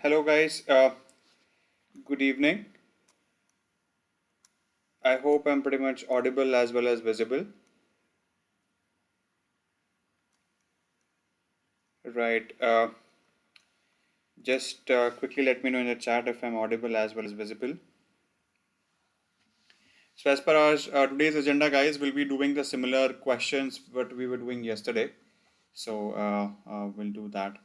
Hello guys, good evening. I hope I'm pretty much audible as well as visible. Right, just quickly let me know in the chat if I'm audible as well as visible. So as per our today's agenda guys, we'll be doing the similar questions what we were doing yesterday. So we'll do that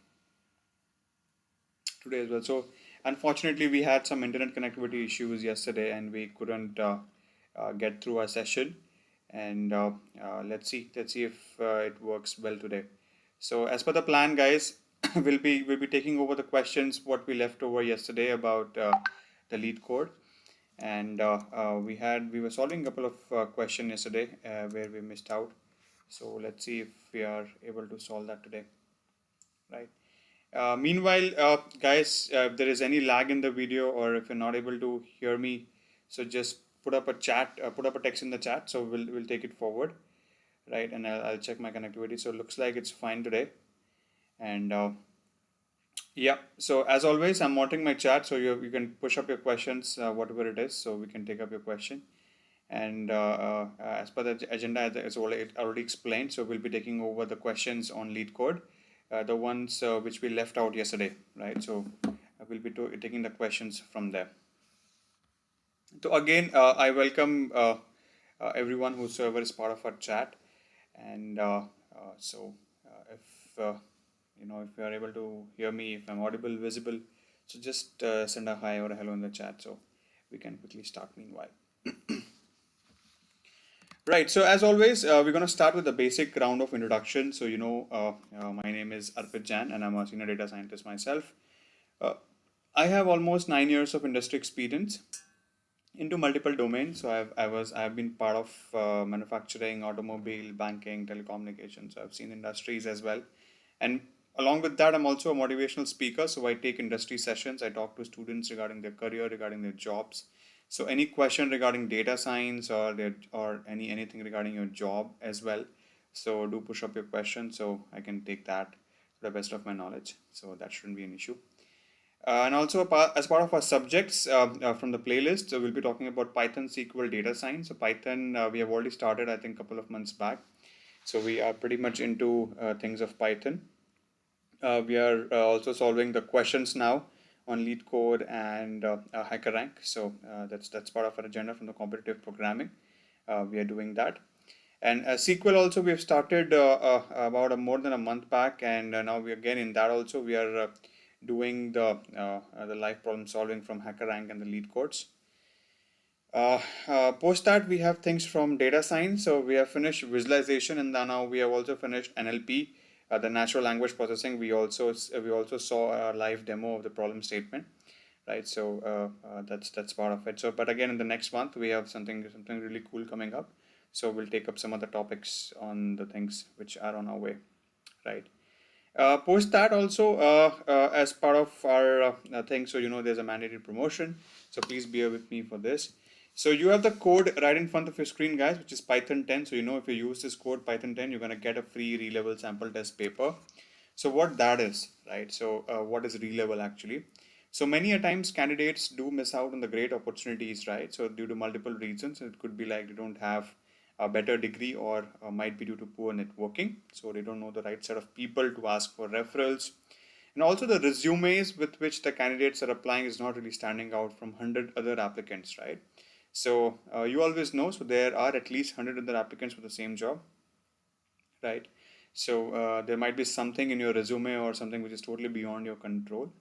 today as well. So unfortunately we had some internet connectivity issues yesterday and we couldn't get through our session. And let's see if it works well today. So as per the plan, guys, we'll be taking over the questions what we left over yesterday about the lead code, and we were solving a couple of questions yesterday where we missed out. So let's see if we are able to solve that today, right? Meanwhile, guys, if there is any lag in the video or if you're not able to hear me, so just put up a chat, put up a text in the chat. So we'll take it forward, right? And I'll check my connectivity. So it looks like it's fine today. And yeah, so as always, I'm monitoring my chat, so you can push up your questions, whatever it is, so we can take up your question. And as per the agenda, as already explained, so we'll be taking over the questions on lead code, the ones which we left out yesterday, right? So we'll be taking the questions from there. So again, I welcome everyone whosoever is part of our chat, and if if you are able to hear me, if I'm audible, visible, so just send a hi or a hello in the chat, so we can quickly start meanwhile. Right, so as always, we're going to start with the basic round of introduction. So, my name is Arpit Jain and I'm a senior data scientist myself. I have almost 9 years of industry experience into multiple domains. So I've been part of manufacturing, automobile, banking, telecommunications. So I've seen industries as well. And along with that, I'm also a motivational speaker. So I take industry sessions. I talk to students regarding their career, regarding their jobs. So any question regarding data science or anything regarding your job as well. So do push up your question so I can take that to the best of my knowledge. So that shouldn't be an issue. And also as part of our subjects from the playlist, we'll be talking about Python SQL data science. So Python, we have already started, I think, a couple of months back. So we are pretty much into things of Python. We are also solving the questions now on Leetcode and HackerRank. So that's part of our agenda from the competitive programming. We are doing that. And SQL also we have started about more than a month back, and now we again in that also we are doing the live problem solving from HackerRank and the Leetcodes. Post that we have things from data science. So we have finished visualization, and now we have also finished NLP, the natural language processing. We also saw a live demo of the problem statement, right? So that's part of it. So but again in the next month we have something really cool coming up. So we'll take up some other topics on the things which are on our way, right? Post that also as part of our thing. So there's a mandated promotion. So please bear with me for this. So you have the code right in front of your screen, guys, which is Python 10. So if you use this code Python 10, you're gonna get a free Relevel sample test paper. So what that is, right? So what is Relevel actually? So many a times candidates do miss out on the great opportunities, right? So due to multiple reasons, it could be like they don't have a better degree or might be due to poor networking. So they don't know the right set of people to ask for referrals. And also the resumes with which the candidates are applying is not really standing out from 100 other applicants, right? So you always know, so there are at least 100 other applicants for the same job, right? So there might be something in your resume or something which is totally beyond your control.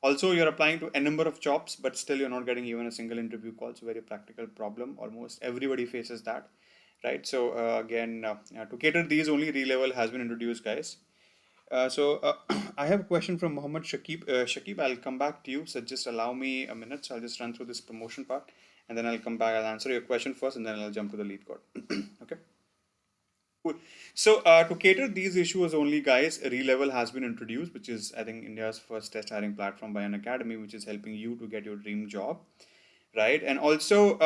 Also, you're applying to a number of jobs, but still you're not getting even a single interview call. It's a very practical problem. Almost everybody faces that, right? So again, to cater these, only Relevel has been introduced, guys. I have a question from Mohammed Shakib. Shakib, I'll come back to you. So just allow me a minute. So I'll just run through this promotion part, and then I'll come back. I'll answer your question first, and then I'll jump to the lead code. Okay. Cool. So to cater these issues only, guys, Relevel has been introduced, which is I think India's first test hiring platform by Unacademy, which is helping you to get your dream job, right? And also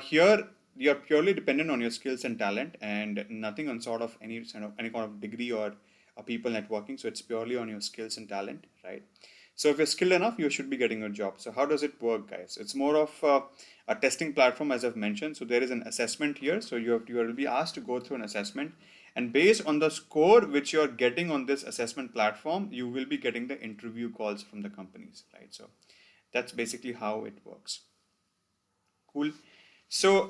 here you're purely dependent on your skills and talent, and nothing on sort of any kind of degree or people networking. So it's purely on your skills and talent, right? So if you're skilled enough, you should be getting your job. So how does it work, guys? It's more of a testing platform, as I've mentioned. So there is an assessment here. So you will be asked to go through an assessment, and based on the score which you're getting on this assessment platform, you will be getting the interview calls from the companies, right? So that's basically how it works. Cool. So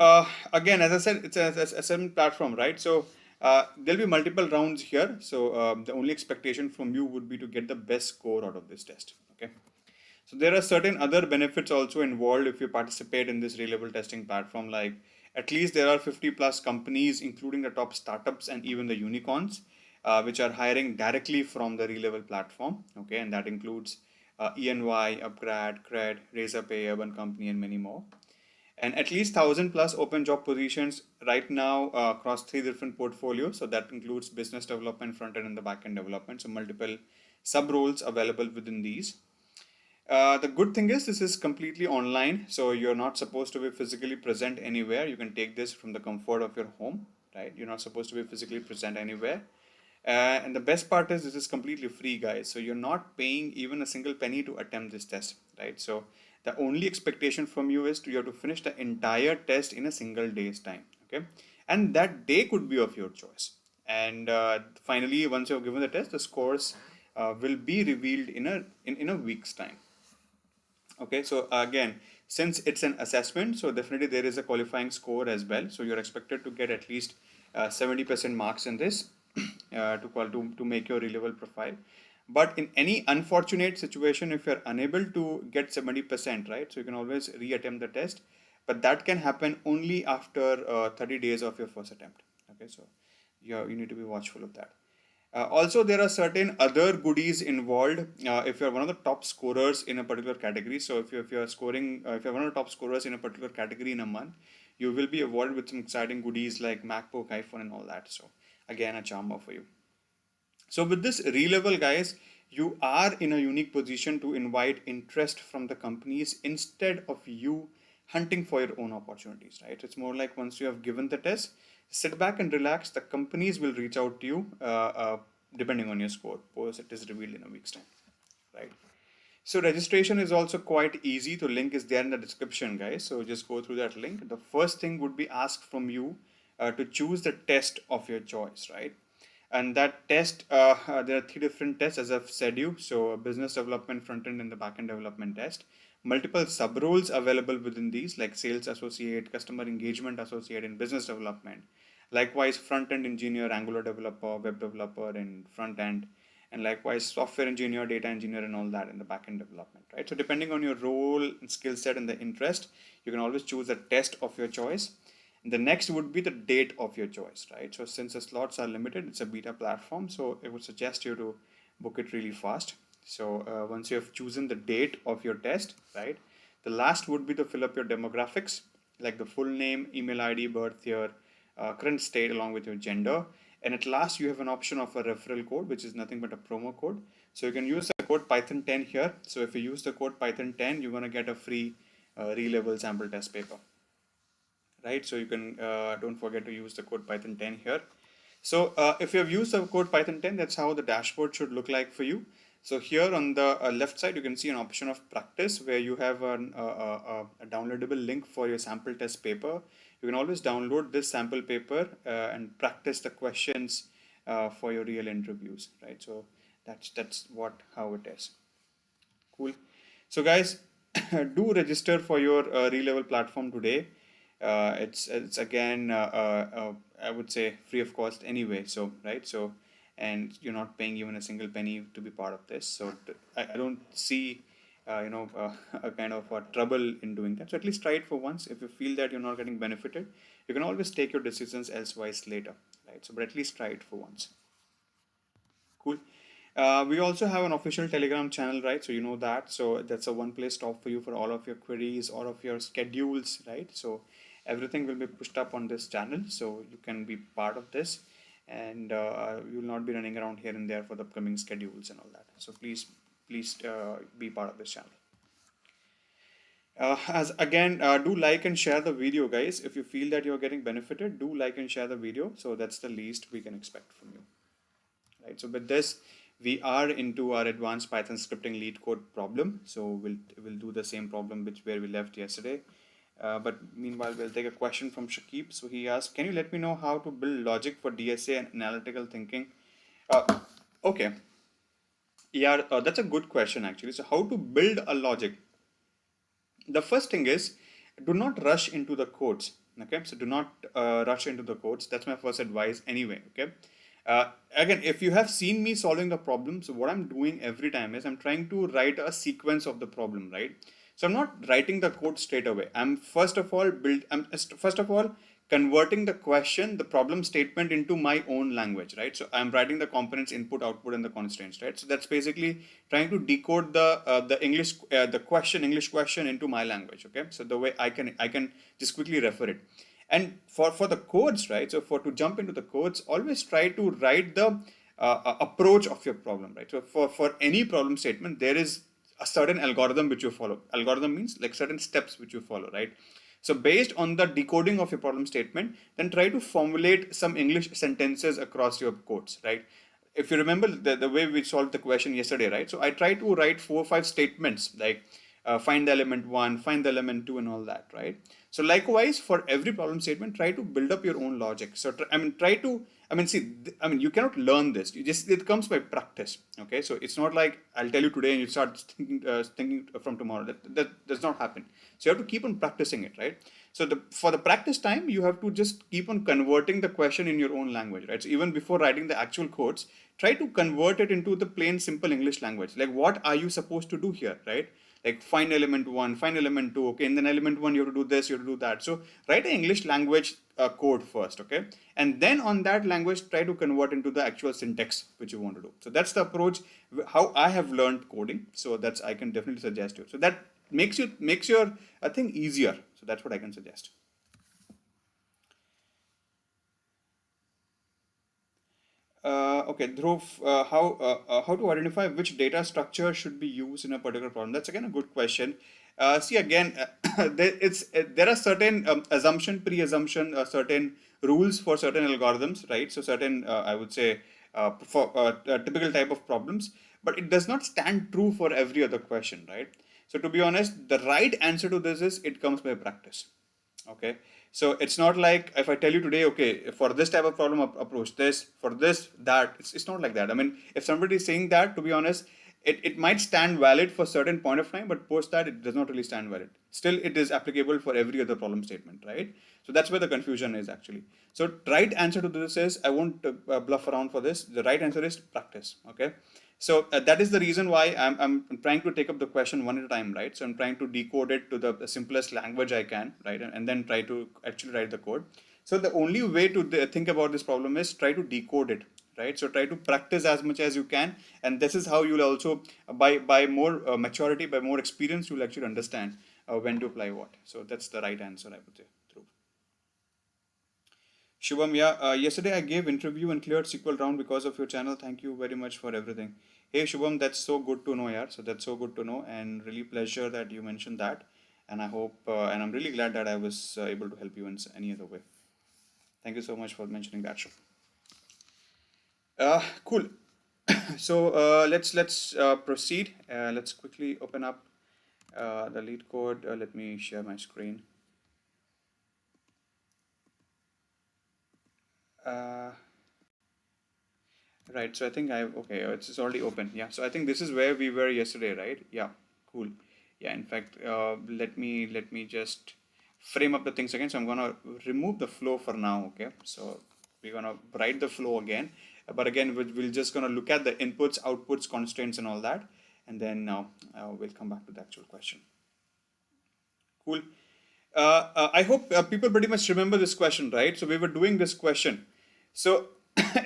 again, as I said, it's an assessment platform, right? So there'll be multiple rounds here. So the only expectation from you would be to get the best score out of this test. Okay. So there are certain other benefits also involved if you participate in this Relabel testing platform. Like at least there are 50 plus companies, including the top startups and even the unicorns, which are hiring directly from the Relabel platform. Okay, and that includes ENY, Upgrad, Cred, Razorpay, Urban Company, and many more, and at least 1,000 plus open job positions right now across 3 different portfolios. So that includes business development, front end, and the back end development. So multiple sub roles available within these. The good thing is this is completely online, so you're not supposed to be physically present anywhere. You can take this from the comfort of your home, right? You're not supposed to be physically present anywhere. And the best part is this is completely free, guys. So you're not paying even a single penny to attempt this test, right? So the only expectation from you is you have to finish the entire test in a single day's time, okay? And that day could be of your choice. And finally, once you've given the test, the scores will be revealed in a week's time. Okay, so again, since it's an assessment, so definitely there is a qualifying score as well. So you're expected to get at least 70% marks in this to make your Relevel profile. But in any unfortunate situation, if you're unable to get 70%, right, so you can always reattempt the test, but that can happen only after 30 days of your first attempt. Okay, so you need to be watchful of that. Also, there are certain other goodies involved if you're one of the top scorers in a particular category. So if you're scoring, if you're one of the top scorers in a particular category in a month, you will be awarded with some exciting goodies like MacBook, iPhone, and all that. So again, a charmer for you. So with this Relevel, guys, you are in a unique position to invite interest from the companies instead of you hunting for your own opportunities, right? It's more like once you have given the test, sit back and relax. The companies will reach out to you depending on your score, because it is revealed in a week's time, right? So registration is also quite easy. The link is there in the description, guys. So just go through that link. The first thing would be asked from you to choose the test of your choice, right? And that test, there are 3 different tests, as I've said you. So business development, front end, and the back end development test. Multiple sub roles available within these, like sales associate, customer engagement associate, and business development. Likewise, front end engineer, Angular developer, web developer, and front end, and likewise software engineer, data engineer, and all that in the back end development, right? So depending on your role and skill set and the interest, you can always choose a test of your choice. The next would be the date of your choice, right? So since the slots are limited, it's a beta platform, so it would suggest you to book it really fast. So once you have chosen the date of your test, right, the last would be to fill up your demographics, like the full name, email ID, birth year, current state, along with your gender. And at last, you have an option of a referral code, which is nothing but a promo code. So you can use the code Python 10 here. So if you use the code Python 10, you're going to get a free Relevel sample test paper, right? So you can, don't forget to use the code Python 10 here. So if you have used the code Python 10, that's how the dashboard should look like for you. So here on the left side, you can see an option of practice where you have a downloadable link for your sample test paper. You can always download this sample paper and practice the questions for your real interviews, right? So that's how it is. Cool. So guys, do register for your Relevel platform today. It's again I would say free of cost anyway. So right, so and you're not paying even a single penny to be part of this. So I don't see a kind of trouble in doing that. So at least try it for once. If you feel that you're not getting benefited, you can always take your decisions elsewise later, right? So but at least try it for once. Cool. We also have an official Telegram channel, right? So you know that. So that's a one place stop for you for all of your queries, all of your schedules, right? So everything will be pushed up on this channel, so you can be part of this, and you will not be running around here and there for the upcoming schedules and all that. So please be part of this channel. As again, do like and share the video, guys. If you feel that you're getting benefited, do like and share the video. So that's the least we can expect from you, right? So with this, we are into our advanced Python scripting lead code problem. So we'll do the same problem where we left yesterday. But meanwhile, we'll take a question from Shakib. So he asked, can you let me know how to build logic for DSA and analytical thinking? Okay. Yeah, that's a good question actually. So how to build a logic? The first thing is, do not rush into the codes. Okay, so do not rush into the codes. That's my first advice anyway. Okay. Again, if you have seen me solving the problem, so what I'm doing every time is I'm trying to write a sequence of the problem, right? So I'm not writing the code straight away. I'm first of all converting the question, the problem statement into my own language, right? So I'm writing the components, input, output, and the constraints, right? So that's basically trying to decode the English question into my language, okay? So the way I can just quickly refer it. And for the codes, right? So to jump into the codes, always try to write the approach of your problem, right? So for any problem statement, there is a certain algorithm which you follow. Algorithm means like certain steps which you follow, right? So based on the decoding of your problem statement, then try to formulate some English sentences across your codes, right? If you remember the way we solved the question yesterday, right? So I try to write 4 or 5 statements like find the element 1, find the element 2 and all that, right? So likewise, for every problem statement, try to build up your own logic. So you cannot learn this. It comes by practice. Okay, so it's not like I'll tell you today and you start thinking from tomorrow. That does not happen. So you have to keep on practicing it, right? So for the practice time, you have to just keep on converting the question in your own language, right? So even before writing the actual codes, try to convert it into the plain simple English language. Like what are you supposed to do here, right? Like find element 1, find element 2, okay, and then element 1 you have to do this, you have to do that. So write an English language code first, okay, and then on that language try to convert into the actual syntax which you want to do. So that's the approach how I have learned coding. So that's, I can definitely suggest you. So that makes your thing easier. So that's what I can suggest. Okay, Dhruv, how to identify which data structure should be used in a particular problem? That's again a good question. See again, there are certain pre-assumption, certain rules for certain algorithms, right? So certain, I would say, for a typical type of problems, but it does not stand true for every other question, right? So to be honest, the right answer to this is it comes by practice. Okay, so it's not like if I tell you today, okay, for this type of problem approach this, for this that, it's not like that. I mean, if somebody is saying that, to be honest, it might stand valid for certain point of time, but post that it does not really stand valid. Still it is applicable for every other problem statement, right? So that's where the confusion is actually. So right answer to this is, I won't bluff around for this, the right answer is practice. Okay, so that is the reason why I'm trying to take up the question one at a time, right? So I'm trying to decode it to the simplest language I can, right? And then try to actually write the code. So the only way to think about this problem is try to decode it, right? So try to practice as much as you can. And this is how you'll also, by more maturity, by more experience, you'll actually understand when to apply what. So that's the right answer, I would say. Shubham, yeah, yesterday I gave interview and cleared SQL round because of your channel. Thank you very much for everything. Hey Shubham, that's so good to know, yeah. So that's so good to know, and really pleasure that you mentioned that. And I hope, and I'm really glad that I was able to help you in any other way. Thank you so much for mentioning that, Shubham. Cool. So let's proceed. Let's quickly open up the Leetcode. Let me share my screen. Right, so I think okay, it's already open. Yeah, so I think this is where we were yesterday, right? Yeah, cool. Yeah, in fact, let me just frame up the things again. So I'm gonna remove the flow for now. Okay, so we're gonna write the flow again, but again we're just gonna look at the inputs, outputs, constraints, and all that, and then now we'll come back to the actual question. Cool. I hope people pretty much remember this question, right? So we were doing this question. So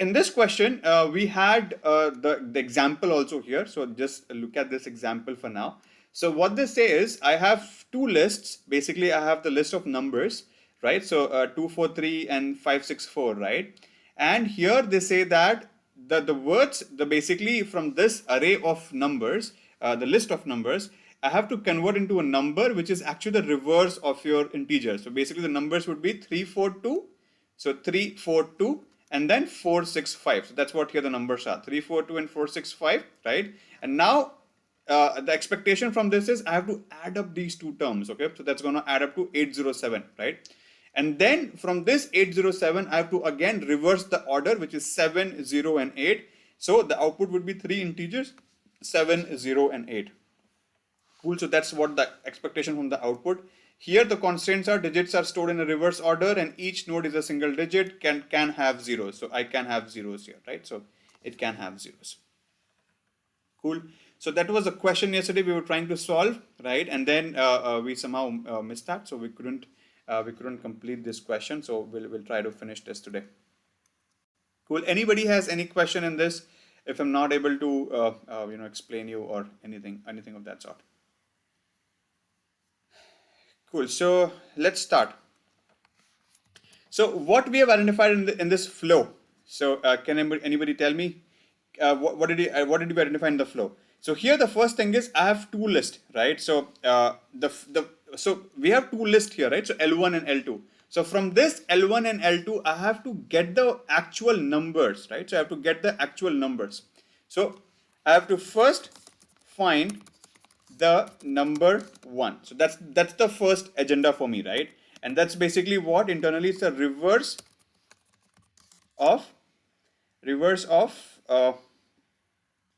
in this question, we had the example also here. So just look at this example for now. So what they say is, I have two lists. Basically, I have the list of numbers, right? So 243 and 564, right? And here they say that the words, basically from this array of numbers, the list of numbers, I have to convert into a number which is actually the reverse of your integer. So basically the numbers would be 342. So 342, and then 465. So that's what here the numbers are, 342 and 465, right? And now the expectation from this is I have to add up these two terms, okay? So that's going to add up to 807, right? And then from this 807, I have to again reverse the order, which is 7, 0, and 8. So the output would be three integers, 7, 0, and 8. Cool. So that's what the expectation from the output. Here the constraints are digits are stored in a reverse order, and each node is a single digit, can have zeros. So I can have zeros here, right? So it can have zeros. Cool. So that was a question yesterday we were trying to solve, right? And then we somehow missed that, so we couldn't complete this question. So we'll try to finish this today. Cool. Anybody has any question in this? If I'm not able to explain you or anything of that sort. Cool. So let's start. So what we have identified in this flow. So can anybody tell me what did you identify in the flow? So here the first thing is I have two lists, right? So so we have two lists here, right? So L1 and L2. So from this L1 and L2, I have to get the actual numbers, right? So I have to get the actual numbers. So I have to first find the number 1. So that's the first agenda for me, right? And that's basically what internally is the reverse of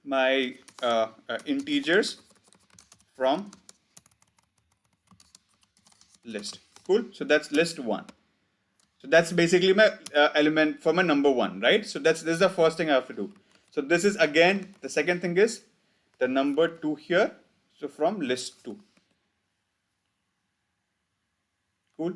my integers from list. Cool. So that's list 1. So that's basically my element for my number 1, right? So this is the first thing I have to do. So this is again the second thing is the number 2 here. So from list 2. Cool.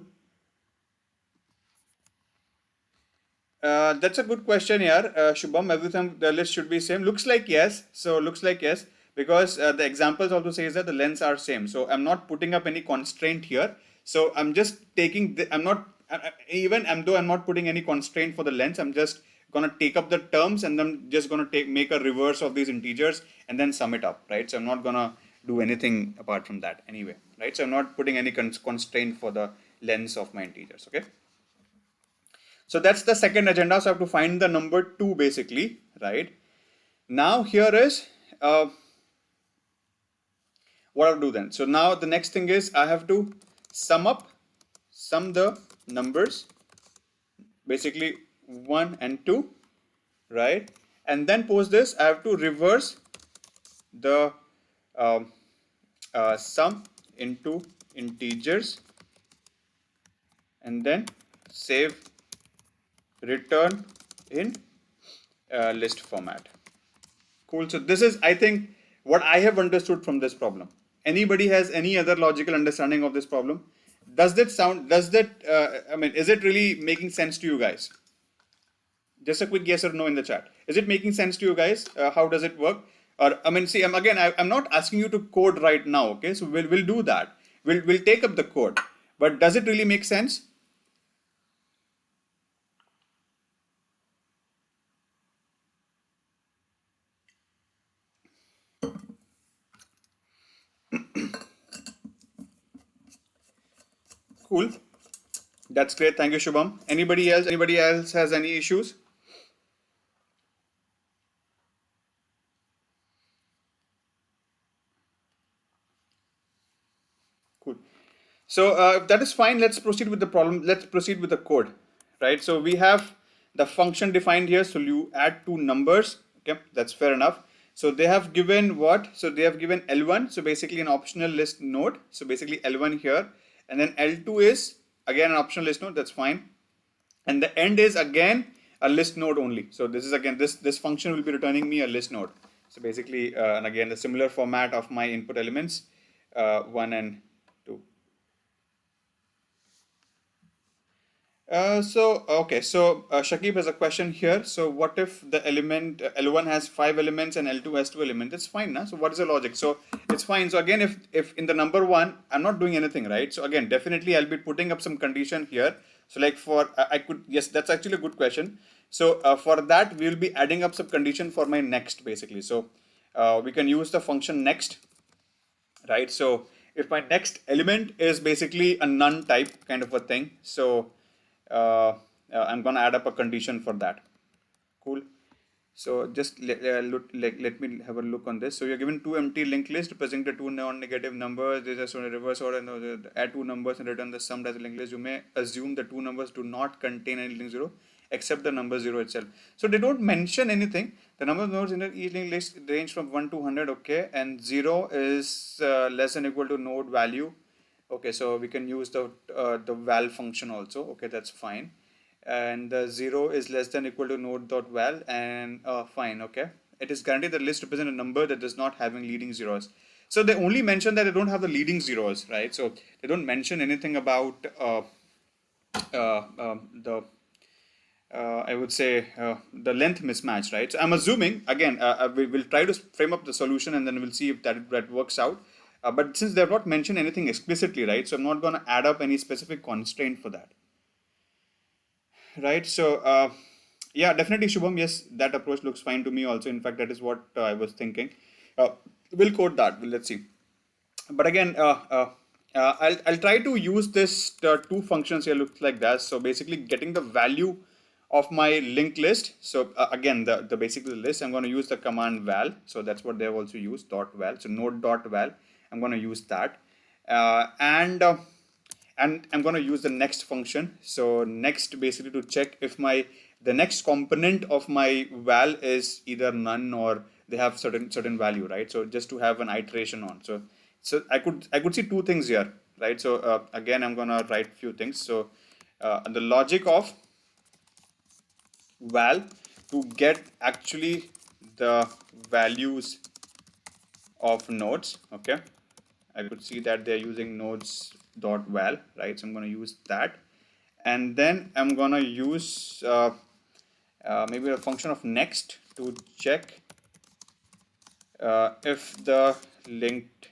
That's a good question here, Shubham. Everything the list should be same. Looks like yes. So looks like yes, because the examples also says that the lengths are same. So I'm not putting up any constraint here. So I'm just taking the, though I'm not putting any constraint for the lengths, I'm just gonna take up the terms and then just gonna make a reverse of these integers and then sum it up, right? So I'm not gonna do anything apart from that anyway, right? So I'm not putting any constraint for the lengths of my integers, okay? So that's the second agenda. So I have to find the number 2 basically, right? Now here is what I'll do then. So now the next thing is I have to sum the numbers, basically 1 and 2, right? And then post this, I have to reverse the sum into integers and then save return in list format. Cool. So this is, I think, what I have understood from this problem. Anybody has any other logical understanding of this problem? Does that sound, is it really making sense to you guys? Just a quick yes or no in the chat. Is it making sense to you guys? How does it work? Or see, I'm not asking you to code right now. Okay, so we'll do that. We'll take up the code. But does it really make sense? Cool. That's great. Thank you, Shubham. Anybody else has any issues? Cool. So if that is fine, let's proceed with the problem. Let's proceed with the code, right? So we have the function defined here. So you add two numbers. Okay, that's fair enough. So they have given what? So they have given L1. So basically an optional list node. So basically L1 here. And then L2 is again an optional list node. That's fine. And the end is again a list node only. So this is again, this function will be returning me a list node. So basically, and again, the similar format of my input elements, 1 and 2. So Shakib has a question here. So what if the element L1 has 5 elements and L2 has 2 elements? That's fine, nah? So what is the logic? So it's fine. So again, if in the number 1, I'm not doing anything, right? So again, definitely I'll be putting up some condition here. So like for, yes, that's actually a good question. So for that, we will be adding up some condition for my next basically. So we can use the function next, right? So if my next element is basically a none type kind of a thing. So I'm going to add up a condition for that. Cool. So just let me have a look on this. So you're given two empty linked lists representing the two non-negative numbers. There's just a reverse order and add two numbers and return the sum as a linked list. You may assume the two numbers do not contain any link 0 except the number 0 itself. So they don't mention anything. The number of nodes in each linked list range from 1 to 100, okay, and 0 is less than or equal to node value. Okay, so we can use the val function also. Okay, that's fine. And the 0 is less than or equal to node.val, and fine. Okay, it is guaranteed that list represents a number that does not having leading zeros. So they only mention that they don't have the leading zeros, right? So they don't mention anything about I would say the length mismatch, right? So I'm assuming, again, we will try to frame up the solution and then we'll see if that works out. But since they have not mentioned anything explicitly, right? So I'm not going to add up any specific constraint for that. Right, so yeah, definitely Shubham, yes, that approach looks fine to me also. In fact, that is what I was thinking. We'll code that, let's see. But again, I'll try to use this two functions here, looks like that. So basically getting the value of my linked list. So again, the basically the list, I'm going to use the command val. So that's what they've also used, .val. So node.val, I'm going to use that. And I'm going to use the next function. So next, basically to check if the next component of my val is either none or they have certain value, right? So just to have an iteration on. So I could see two things here, right? So again, I'm going to write a few things. So the logic of val to get actually the values of nodes. Okay, I could see that they're using nodes.val, right? So I'm going to use that, and then I'm going to use maybe a function of next to check if the linked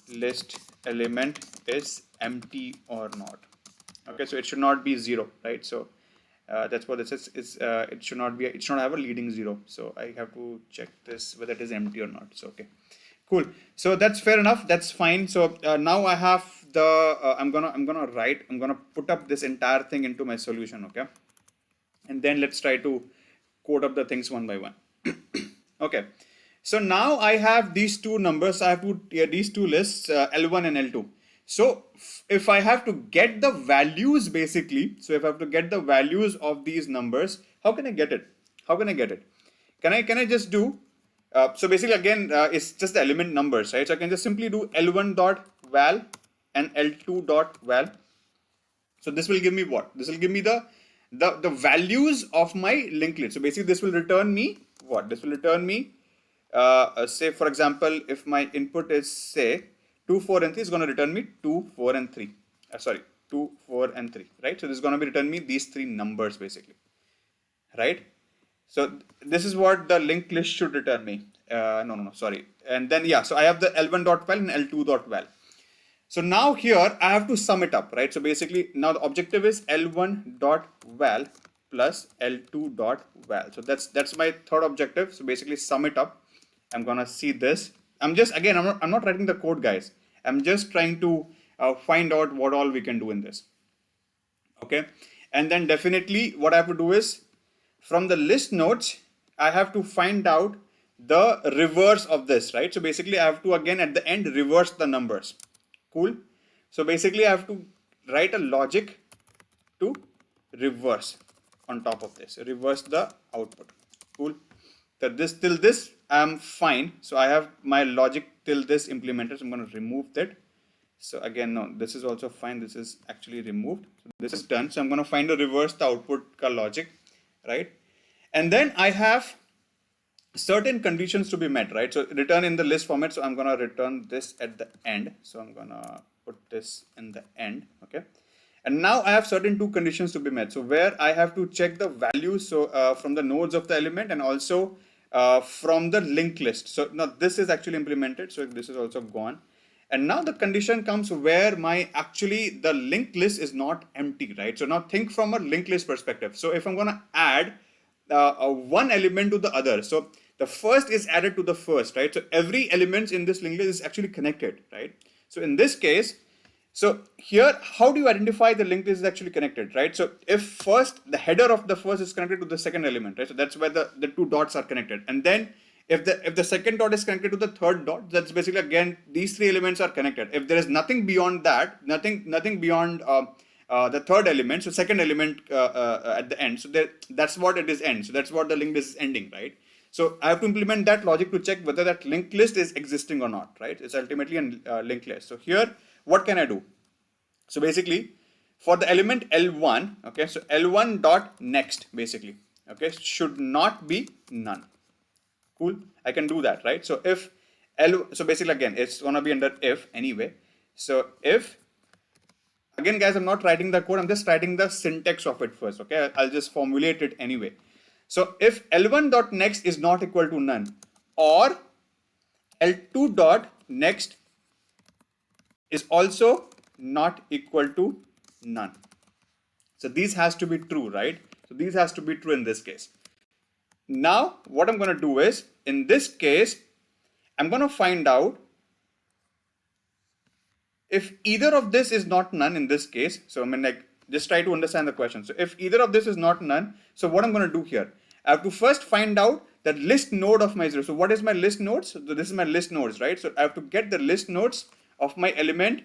list element is empty or not. Okay, so it should not be 0, right? So that's what it says. It should not have a leading 0. So I have to check this whether it is empty or not. So okay. Cool. So that's fair enough. That's fine. So now I have the I'm gonna put up this entire thing into my solution. Okay, and then let's try to code up the things one by one. Okay. So now I have these two numbers. I have these two lists, L1 and L2. So if I have to get the values, basically, so if I have to get the values of these numbers, how can I get it? Can I just do? So basically, again, it's just the element numbers, right? So I can just simply do L1.val and L2.val. So this will give me what? This will give me the values of my linked list. So basically, this will return me what? This will return me, say, for example, if my input is, say, 2, 4, and 3, is going to return me 2, 4, and 3. 2, 4, and 3, right? So this is going to be return me these three numbers, basically, right? So this is what the linked list should return me. Sorry. And then, yeah, so I have the L1.val and L2.val. So now here I have to sum it up, right? So basically now the objective is L1.val plus L2.val. So that's my third objective. So basically sum it up. I'm gonna see this. I'm not writing the code, guys. I'm just trying to find out what all we can do in this. Okay, and then definitely what I have to do is from the list nodes, I have to find out the reverse of this, right? So basically I have to again at the end reverse the numbers. Cool. So basically I have to write a logic to reverse on top of this, reverse the output. Cool. So this till this I'm fine. So I have my logic till this implemented. So I'm going to remove that. So again, no, this is also fine. This is actually removed. So this is done. So I'm going to find a reverse the output ka logic, right? And then I have certain conditions to be met, right? So return in the list format. So I'm going to return this at the end. So I'm going to put this in the end. Okay. And now I have certain two conditions to be met. So where I have to check the values. So from the nodes of the element and also from the linked list. So now this is actually implemented. So this is also gone. And now the condition comes where the linked list is not empty, right? So now think from a linked list perspective. So if I'm going to add one element to the other, so the first is added to the first, right? So every element in this linked list is actually connected, right? So in this case, So here, how do you identify the linked list is actually connected, right? So if first the header of the first is connected to the second element, right? So that's where the two dots are connected. And then if the second dot is connected to the third dot, that's basically, again, these three elements are connected. If there is nothing beyond that, nothing beyond the third element, so second element at the end, so that's what it is end. So that's what the linked list is ending, right? So I have to implement that logic to check whether that linked list is existing or not, right? It's ultimately a linked list. So here, what can I do? So basically, for the element L1, okay, so L1 dot next, basically, okay, should not be none. Cool, I can do that, right? So if so basically, again, it's gonna be under if anyway. So if, again, guys, I'm not writing the code, I'm just writing the syntax of it first, okay? I'll just formulate it anyway. So if L1 dot next is not equal to none, or L2 dot next is also not equal to none. So these has to be true, right? So these has to be true in this case. Now what I'm going to do is, in this case, I'm going to find out if either of this is not none in this case. So I mean, like, just try to understand the question. So if either of this is not none, so what I'm going to do here, I have to first find out the list node of my 0. So what is my list nodes? So this is my list nodes, right? So I have to get the list nodes of my element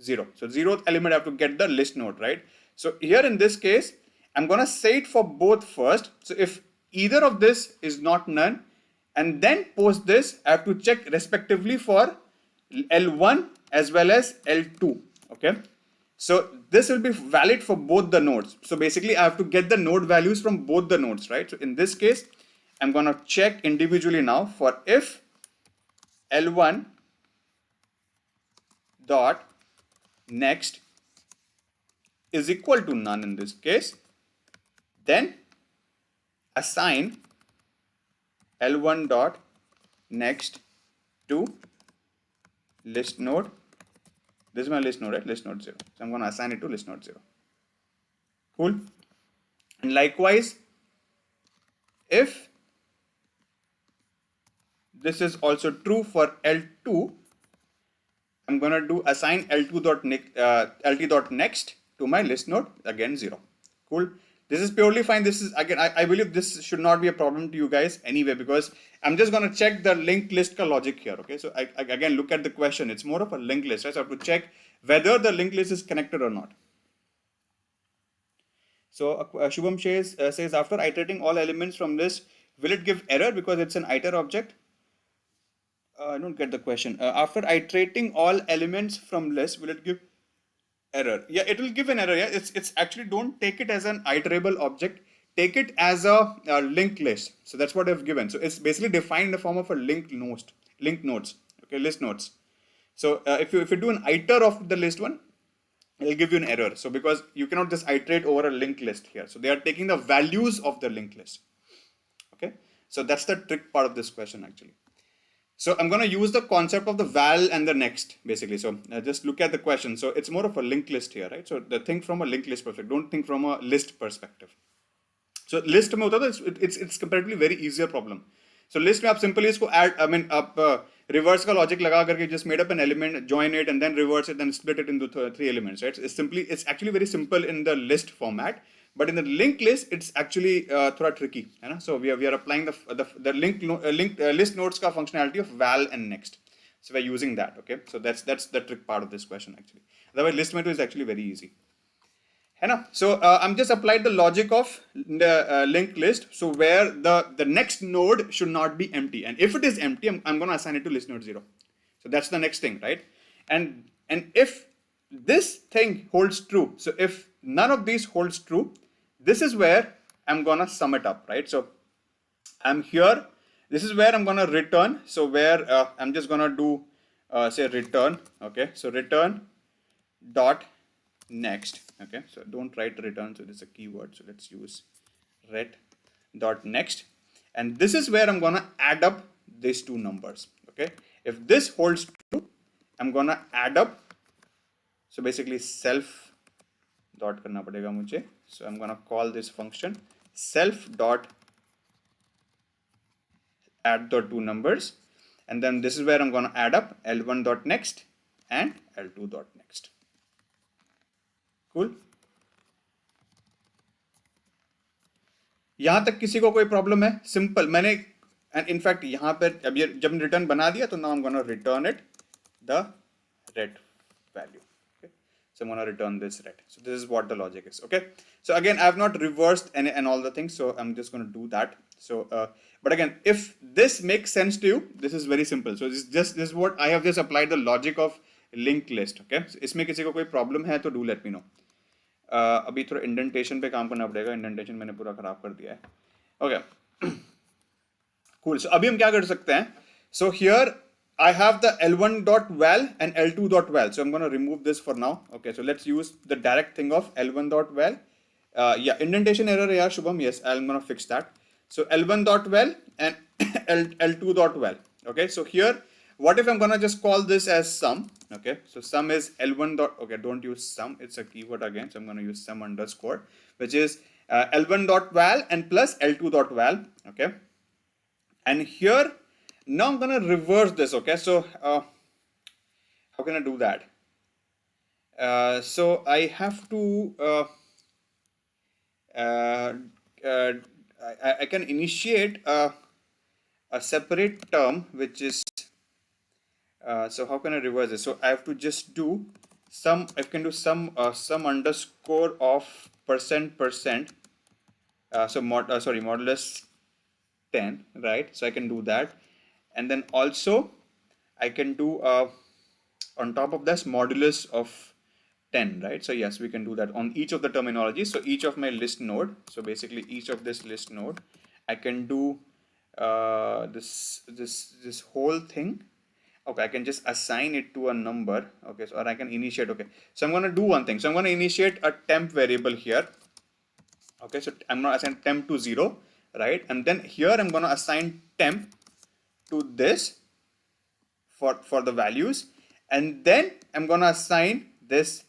0. So 0th element, I have to get the list node, right? So here in this case, I'm going to say it for both first. So if either of this is not none, and then post this, I have to check respectively for L1 as well as L2, okay? So this will be valid for both the nodes. So basically, I have to get the node values from both the nodes, right? So in this case, I'm going to check individually now for if L1 dot next is equal to none in this case, then assign L1 dot next to list node. This is my list node, right? List node 0. So I'm going to assign it to list node 0. Cool. And likewise, if this is also true for L2, I'm going to do assign L2 dot LT dot next to my list node, again 0. Cool. This is purely fine. This is, again, I believe this should not be a problem to you guys anyway, because I'm just going to check the linked list ka logic here. Okay. So I again, look at the question. It's more of a linked list, right? So I have to check whether the linked list is connected or not. So Shubham says, after iterating all elements from list, will it give error because it's an iter object? I don't get the question. After iterating all elements from list, will it give error? Yeah, it will give an error. Yeah, it's actually, don't take it as an iterable object. Take it as a linked list. So that's what I've given. So it's basically defined in the form of a linked nodes. Okay, list nodes. So if you do an iter of the list one, it'll give you an error. So because you cannot just iterate over a linked list here. So they are taking the values of the linked list. Okay, so that's the trick part of this question actually. So I'm going to use the concept of the val and the next, basically. So just look at the question. So it's more of a linked list here, right? So think from a linked list perspective. Don't think from a list perspective. So list में होता था, it's comparatively very easier problem. So list में आप simply इसको add, I mean आप reverse का logic लगा करके just made up an element, join it, and then reverse it, then split it into 3 elements, right? It's actually very simple in the list format. But in the linked list, it's actually थोड़ा tricky, है ना? So we are applying the linked list nodes का functionality of val and next. So we're using that, okay? So that's the trick part of this question actually. Otherwise, list method is actually very easy. है ना? So I'm just applied the logic of the linked list. So where the next node should not be empty, and if it is empty, I'm going to assign it to list node 0. So that's the next thing, right? And if this thing holds true, so if none of these holds true, this is where I'm gonna sum it up, right? So I'm here, this is where I'm gonna return. So where I'm just gonna do say return, okay? So return dot next, okay? So don't write return, so this is a keyword, so let's use ret dot next, and this is where I'm gonna add up these two numbers, okay? If this holds true, I'm gonna add up. So basically self dot करना पड़ेगा मुझे. So I'm gonna call this function self dot add the two numbers, and then this is where I'm gonna add up L1 dot next and L2 dot next. Cool. यहाँ तक किसी को कोई problem है? Simple. मैंने and in fact यहाँ पे जब रिटर्न बना दिया तो now I'm gonna return it the red value. Okay, so I'm gonna return this red. So this is what the logic is. Okay, so again I have not reversed and all the things, so I'm just gonna do that. So but again, if this makes sense to you, this is very simple. So this is what I have just applied the logic of linked list. Okay, so इसमें किसी को कोई problem है तो do let me know. अभी थोड़ा indentation पे काम करना पड़ेगा. इंडेंटेशन मैंने पूरा खराब कर दिया है. Okay, cool. सो अभी हम क्या कर सकते हैं? So here I have the L1.val and L2.val. So I'm going to remove this for now. Okay, so let's use the direct thing of L1.val. Yeah, indentation error, yeah, Shubham. Yes, I'm going to fix that. So L1.val and L2.val. Okay, so here, what if I'm going to just call this as sum? Okay, so sum is L1. Okay, don't use sum. It's a keyword again. So I'm going to use sum underscore, which is L1.val and plus L2.val. Okay, and here, now I'm going to reverse this. Okay, so how can I do that? So I have to I can initiate a separate term, which is so how can I reverse this? So I have to just do some. I can do some underscore of percent. So modulus 10, right? So I can do that, and then also I can do on top of this modulus of 10, right? So yes, we can do that on each of the terminologies. So each of my list node, so basically each of this list node, I can do this whole thing. Okay, I can just assign it to a number. Okay, so or I can initiate. Okay, so I'm going to do one thing. So I'm going to initiate a temp variable here. Okay, so I'm going to assign temp to 0, right? And then here I'm going to assign temp to this for the values, and then I'm going to assign this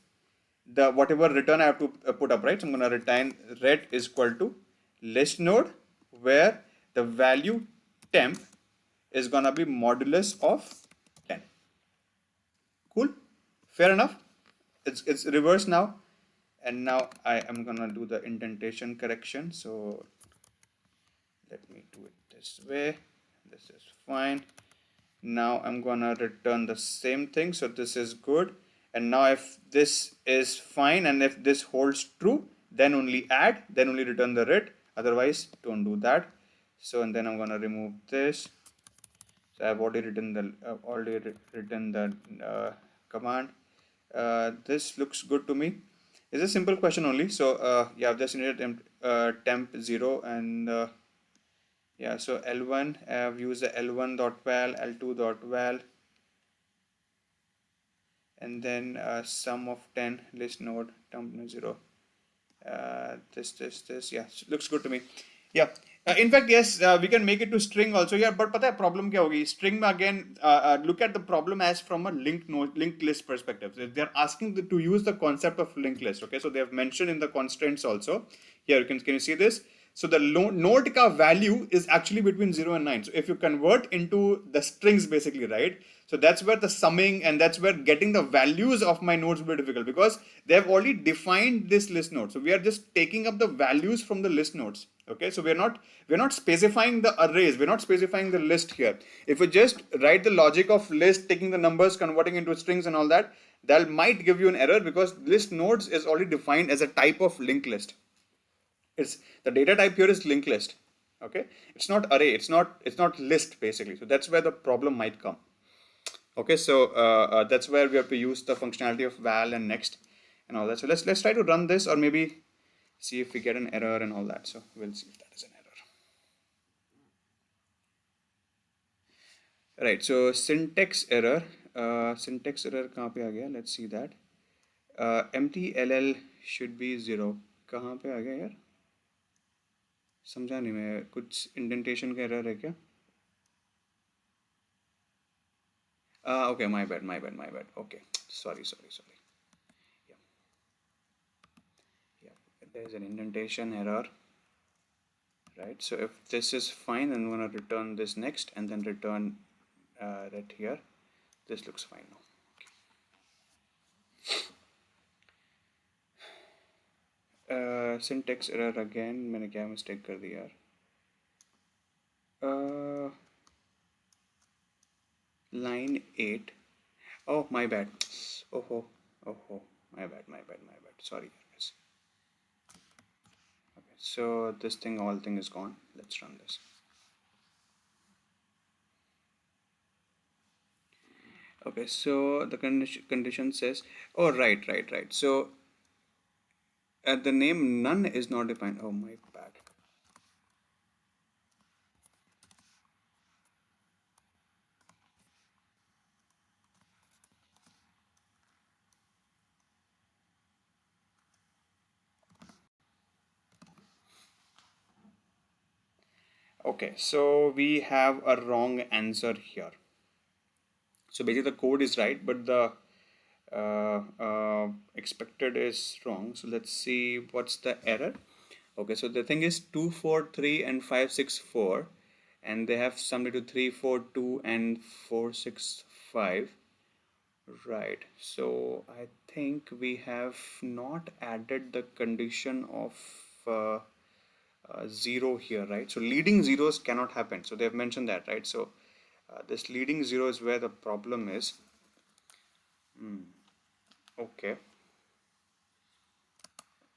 the whatever return I have to put up, right? So I'm going to return red is equal to list node where the value temp is going to be modulus of 10. Cool, fair enough. It's reversed now, and now I am going to do the indentation correction. So let me do it this way. This is fine. Now I'm gonna return the same thing. So this is good. And now if this is fine and if this holds true, then only add, then only return the red. Otherwise, don't do that. So and then I'm gonna remove this. So I've already written the command. This looks good to me. It's a simple question only. So yeah, I've just needed temp 0 and yeah, so L1, I've used the L1.val, L2.val, and then sum of 10 list node temp 0. This, yeah, looks good to me. Yeah. In fact, yes, we can make it to string also. Yeah, but pata hai problem kya hogi? String mein again, look at the problem as from a linked list perspective. They're asking to use the concept of linked list. Okay, so they have mentioned in the constraints also. Here, can you see this? So the node ka value is actually between 0 and 9. So if you convert into the strings basically, right? So that's where the summing and that's where getting the values of my nodes will be difficult because they have already defined this list node. So we are just taking up the values from the list nodes. Okay, so we're not specifying the arrays, we're not specifying the list here. If we just write the logic of list, taking the numbers, converting into strings and all that, that might give you an error because list nodes is already defined as a type of linked list. It's the data type here is linked list. Okay, it's not array, it's not list basically. So that's where the problem might come. Okay, so that's where we have to use the functionality of val and next and all that. So let's try to run this or maybe see if we get an error and all that. So we'll see if that is an error. Right, so syntax error कहाँ पे आ गया? Let's see that. Empty LL should be 0. कहाँ पे आ गया यार? समझा नहीं मैं, कुछ indentation का error है क्या? Okay, my bad. Okay, sorry. There's an indentation error, right? So if this is fine, then I'm gonna return this next and then return that here. This looks fine now. Okay. syntax error again. मैंने क्या mistake कर दी यार? Line 8. Oh, my bad. Oh, my bad. Sorry, guys. Okay, so this thing, all thing is gone. Let's run this. Okay, so the condition says, oh, right. So the name none is not defined. Oh, my bad. Okay, so we have a wrong answer here. So basically the code is right, but the expected is wrong. So let's see what's the error. Okay, so the thing is 243 and 564, and they have summed to 342 and 465. Right, so I think we have not added the condition of 0 here, right? So leading zeros cannot happen. So they have mentioned that, right? So this leading zero is where the problem is. Okay.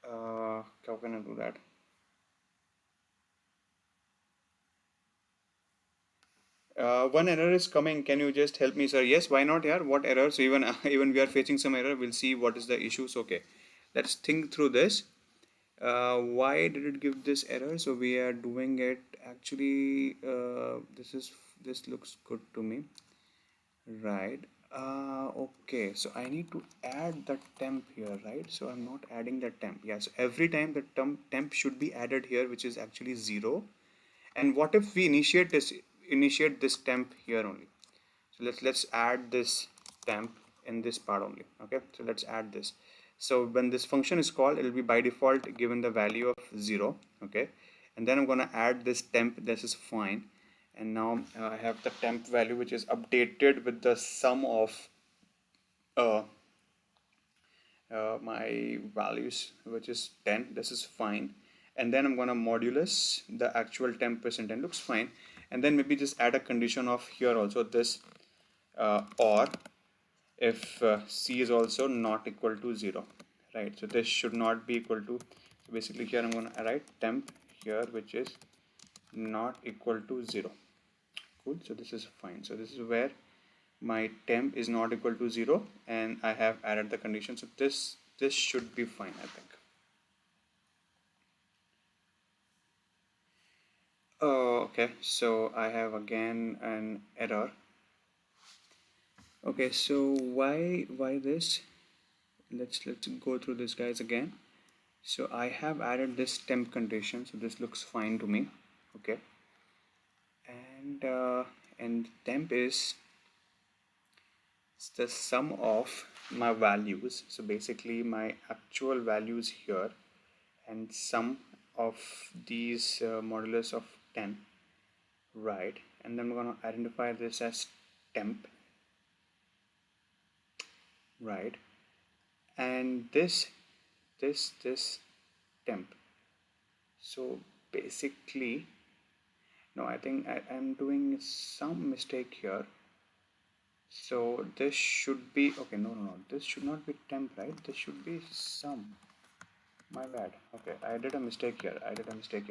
How can I do that? One error is coming. Can you just help me, sir? Yes, why not, yeah? What error? So even even we are facing some error. We'll see what is the issues. Okay, let's think through this. Why did it give this error? So we are doing it actually. This looks good to me, right? Okay, so I need to add the temp here, right? So I'm not adding the temp. Yeah, so every time the temp should be added here, which is actually 0. And what if we initiate this temp here only? So let's add this temp in this part only. Okay, so let's add this. So when this function is called, it will be by default given the value of 0. Okay, and then I'm gonna add this temp. This is fine. And now I have the temp value, which is updated with the sum of uh, my values, which is 10. This is fine. And then I'm gonna modulus the actual 10%, and looks fine. And then maybe just add a condition of here also this or if c is also not equal to 0, right? So this should not be equal to, so basically here I'm going to write temp here, which is not equal to 0. Cool, so this is fine. So this is where my temp is not equal to 0, and I have added the condition. So this should be fine, I think. Okay, so I have again an error. Okay, so why this? Let's go through this, guys, again. So I have added this temp condition, so this looks fine to me. Okay, and temp is the sum of my values. So basically my actual values here and sum of these modulus of 10, right? And then I'm going to identify this as temp, right? And this temp. So basically, no, I think I'm doing some mistake here. So this should be, okay, no, this should not be temp, right? This should be sum. My bad. Okay, I did a mistake here.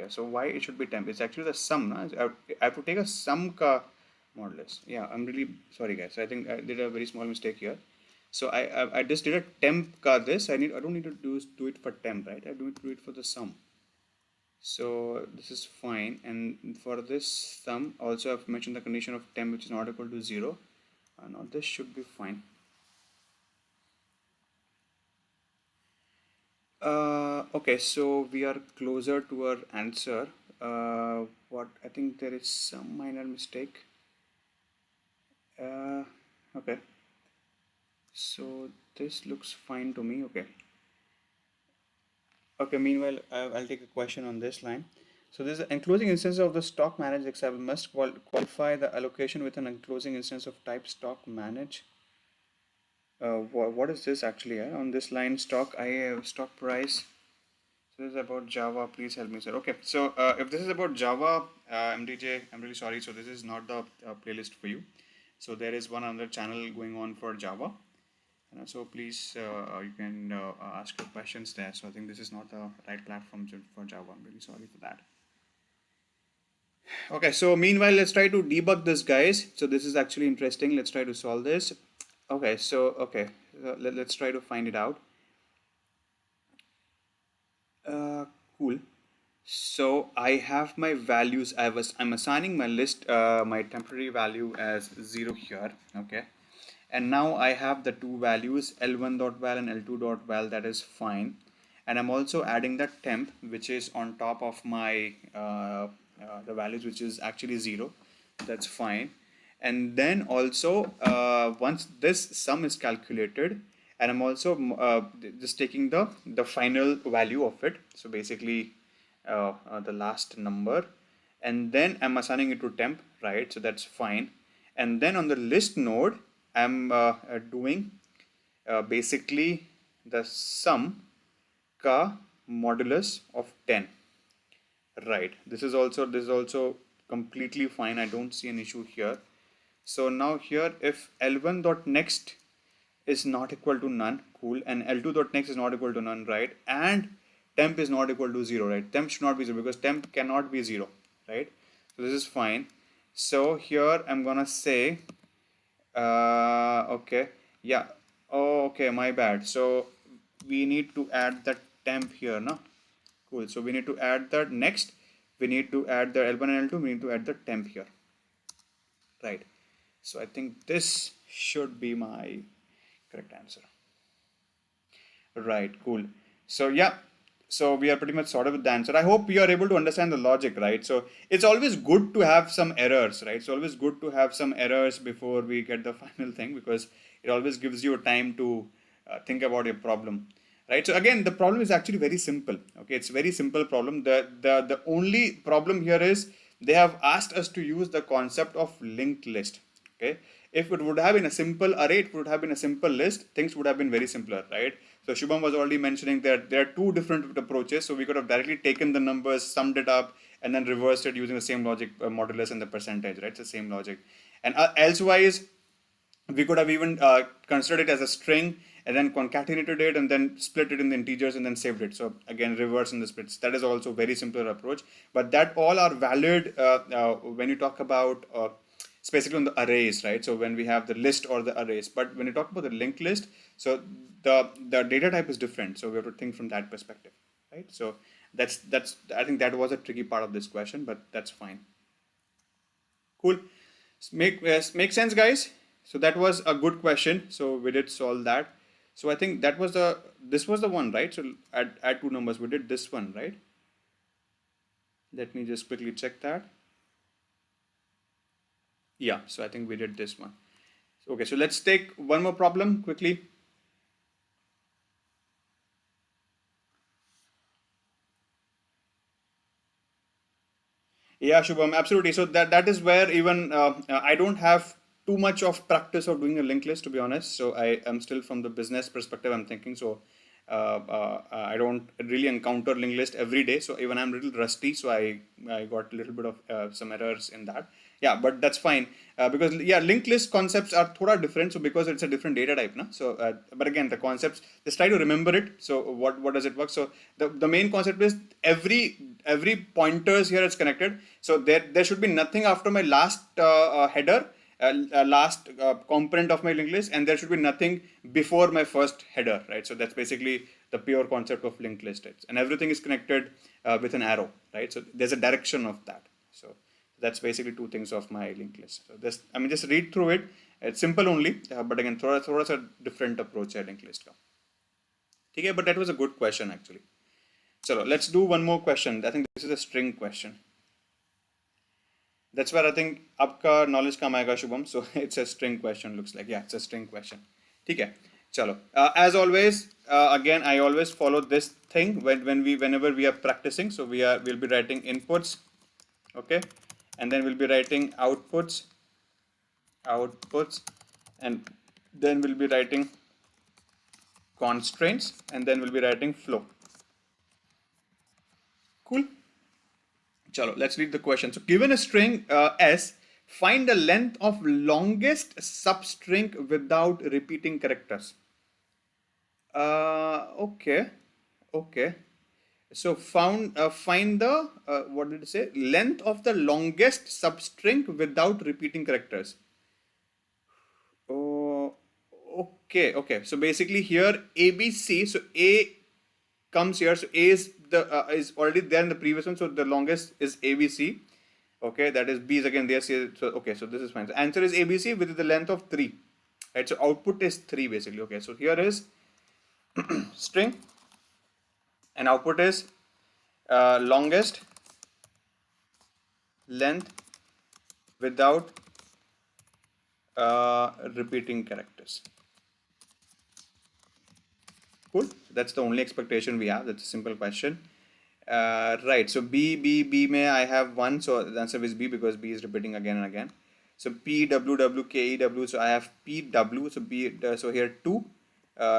So why it should be temp? It's actually the sum, na? I have to take a sum ka modulus. Yeah, I'm really sorry, guys. I think I did a very small mistake here. So I just did a temp ka this. I don't need to do it for temp, right? I do it for the sum. So this is fine. And for this sum, also I've mentioned the condition of temp, which is not equal to 0. Now this should be fine. Okay, so we are closer to our answer. What I think there is some minor mistake. Okay, so this looks fine to me. Okay, meanwhile I'll take a question on this line. So this is enclosing instance of the stock manage example must qualify the allocation with an enclosing instance of type stock manage. What is this actually? On this line stock, I have stock price. So this is about Java. Please help me, sir. Okay. So if this is about Java, MDJ, I'm really sorry. So this is not the playlist for you. So there is one other channel going on for Java. So please, you can ask your questions there. So I think this is not the right platform for Java. I'm really sorry for that. Okay, so meanwhile, let's try to debug this, guys. So this is actually interesting. Let's try to solve this. Okay, let's try to find it out. Cool. So I have my values. I'm assigning my list, my temporary value as 0 here. Okay, and now I have the two values L1.val and L2.val. That is fine. And I'm also adding the temp, which is on top of my the values, which is actually 0. That's fine. And then also once this sum is calculated, and I'm also just taking the final value of it. So basically the last number, and then I'm assigning it to temp, right? So that's fine. And then on the list node, I'm doing basically the sum ka modulus of 10, right? This is also completely fine. I don't see an issue here. So now here, if L1 dot next is not equal to none, cool, and L2 dot next is not equal to none, right? And temp is not equal to 0, right? Temp should not be 0 because temp cannot be 0, right? So this is fine. So here I'm gonna say okay, yeah, oh, okay, my bad. So we need to add the temp here, no? Cool. So we need to add the next, we need to add the L1 and L2, we need to add the temp here, right? So I think this should be my correct answer. Right, cool. So yeah, so we are pretty much sorted with the answer. I hope you are able to understand the logic, right? So it's always good to have some errors, right? It's always good to have some errors before we get the final thing, because it always gives you time to think about your problem, right? So again, the problem is actually very simple. Okay, it's very simple problem. The only problem here is they have asked us to use the concept of linked list. Okay, if it would have been a simple array, it would have been a simple list, things would have been very simpler, right? So Shubham was already mentioning that there are two different approaches. So we could have directly taken the numbers, summed it up, and then reversed it using the same logic, modulus and the percentage, right? It's the same logic. And elsewise, we could have even considered it as a string and then concatenated it and then split it in the integers and then saved it. So again, reverse in the splits. That is also a very simpler approach. But that all are valid when you talk about specifically on the arrays, right? So when we have the list or the arrays. But when you talk about the linked list, so the data type is different. So we have to think from that perspective, right? So that's I think that was a tricky part of this question, but that's fine. Cool. Make sense, guys? So that was a good question. So we did solve that. So I think that was this was the one, right? So add two numbers. We did this one, right? Let me just quickly check that. Yeah, so I think we did this one. Okay, so let's take one more problem quickly. Yeah, Shubham, absolutely. So that is where even I don't have too much of practice of doing a linked list, to be honest. So I am still from the business perspective. I'm thinking so. I don't really encounter linked list every day. So even I'm a little rusty. So I got a little bit of some errors in that. Yeah, but that's fine because yeah, linked list concepts are thoda different. So because it's a different data type, no. So but again, the concepts, just try to remember it. So what does it work? So the main concept is every pointers here is connected. So there should be nothing after my last header, last component of my linked list, and there should be nothing before my first header, right? So that's basically the pure concept of linked list, and everything is connected with an arrow, right? So there's a direction of that. So that's basically two things of my linked list. So this, I mean, just read through it. It's simple only, but again, throw a different approach at linked list. Okay, but that was a good question actually. So let's do one more question. I think this is a string question. That's where I think आपका knowledge काम आएगा Shubham. So it's a string question. Looks like, yeah, it's a string question. ठीक है. चलो. As always, again, I always follow this thing whenever we are practicing. So we'll be writing inputs, okay, and then we'll be writing outputs, and then we'll be writing constraints, and then we'll be writing flow. Cool. Chalo, let's read the question. So given a string S, find the length of longest substring without repeating characters. Okay, okay. So find the what did it say? Length of the longest substring without repeating characters. Oh, okay, okay. So basically here ABC. So A comes here. So A is already there in the previous one. So the longest is ABC. Okay, that is B is again there. So okay, so this is fine. So answer is ABC with the length of 3. Right. So output is 3 basically. Okay. So here is string and output is longest length without repeating characters. Cool. That's the only expectation we have. That's a simple question. Right. So B may I have 1. So the answer is B because B is repeating again and again. So P W W K E W. So I have P W. So B. So here 2.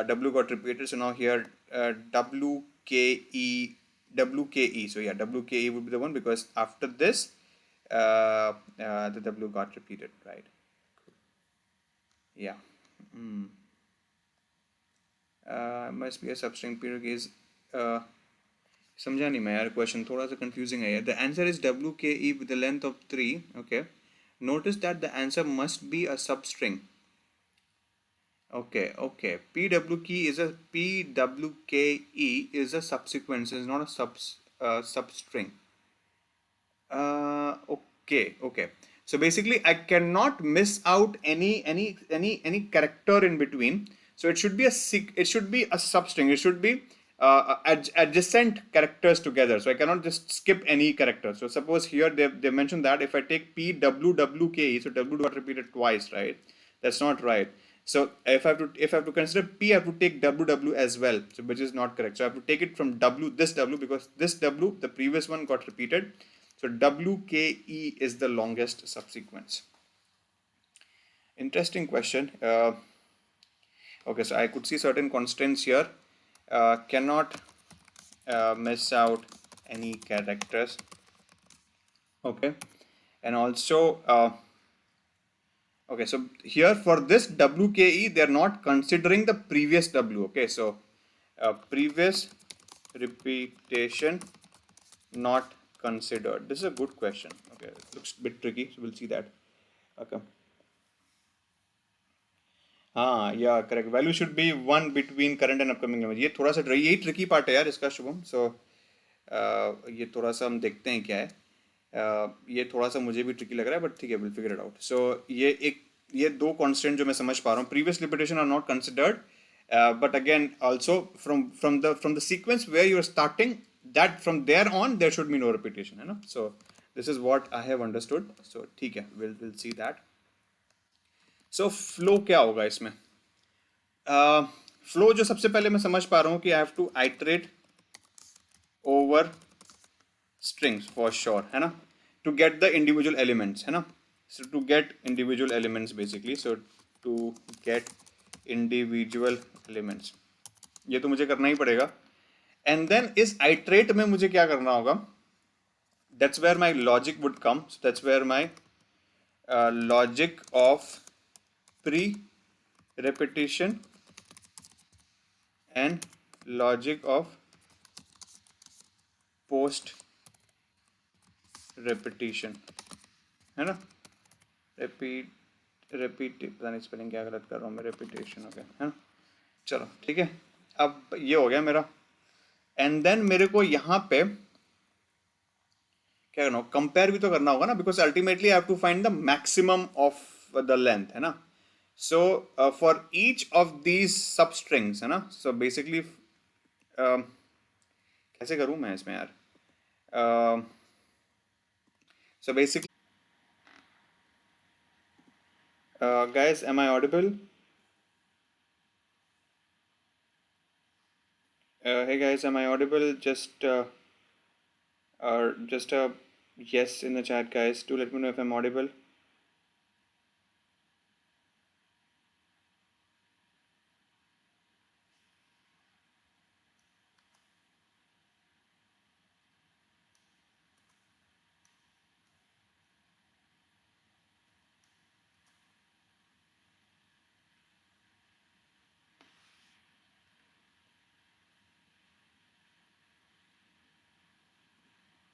W got repeated. So now here W K E W K E. So yeah, W K E would be the one because after this the W got repeated. Right. Yeah. Must be a substring period is समझा नहीं मैं यार question थोड़ा सा confusing है यार the answer is WKE with the length of 3 okay notice that the answer must be a substring okay PWKE is a subsequence is not a substring okay so basically I cannot miss out any character in between so it should be a substring it should be adjacent characters together so I cannot just skip any character so suppose here they mentioned that if I take PWWKE so W got repeated twice right that's not right so if I have to consider P I have to take WW as well so which is not correct so I have to take it from this W because this W the previous one got repeated so WKE is the longest subsequence. Interesting question. Okay, so I could see certain constraints here. Cannot miss out any characters. Okay, and also okay, so here for this WKE they are not considering the previous W. Okay, so previous repetition not considered. This is a good question. Okay, it looks a bit tricky, so we'll see that. Okay. हाँ या correct value should be 1 between current and upcoming limit ये थोड़ा सा यही tricky part है यार इसका शुभम सो ये थोड़ा सा हम देखते हैं क्या है ये थोड़ा सा मुझे भी ट्रिकी लग रहा है बट ठीक है will figure it out so ये दो कॉन्स्टेंट जो मैं समझ पा रहा हूँ previous repetition are not considered but again also from the sequence where you are starting that from there on there should be no repetition है ना so this is what I have understood so ठीक है will see that so flow क्या होगा इसमें flow जो सबसे पहले मैं समझ पा रहा हूँ कि I have to iterate over strings for sure है ना to get the individual elements है ना so to get individual elements basically so to get individual elements ये तो मुझे करना ही पड़ेगा एंड देन इस आइटरेट में मुझे क्या करना होगा that's where my logic would come so that's where my logic of pre-repetition and logic of post-repetition है ना repeat पता नहीं स्पेलिंग क्या गलत कर रहा हूँ मैं repetition ओके है ना चलो ठीक है अब ये हो गया मेरा एंड देन मेरे को यहाँ पे क्या करना होगा कंपेयर भी तो करना होगा ना because ultimately I have to find the maximum of the length है ना so for each of these substrings है ना so basically कैसे करूँ मैं इसमें यार so basically guys am I audible hey guys am I audible just or just a yes in the chat guys do let me know if I'm audible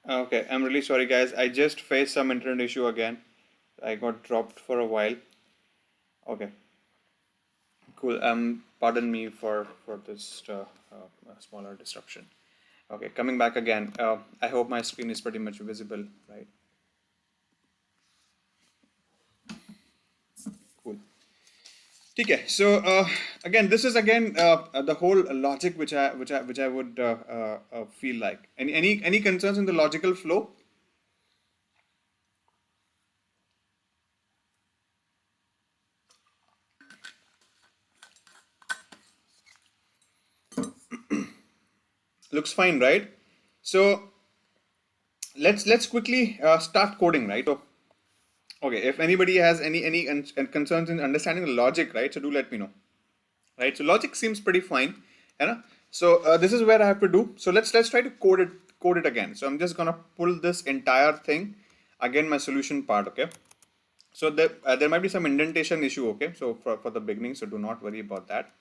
Okay, I'm really sorry, guys. I just faced some internet issue again. I got dropped for a while. Okay, cool. Pardon me for this smaller disruption. Okay, coming back again. I hope my screen is pretty much visible, right? Cool. Okay, so again, this is again the whole logic which I would feel like. Any concerns in the logical flow? Looks fine, right? So let's quickly start coding, right? So okay, if anybody has any concerns in understanding the logic, right? So do let me know, right? So logic seems pretty fine, you know. So this is where I have to do. So let's try to code it again. So I'm just gonna pull this entire thing again, my solution part. Okay. So there might be some indentation issue. Okay. So for the beginning, so do not worry about that.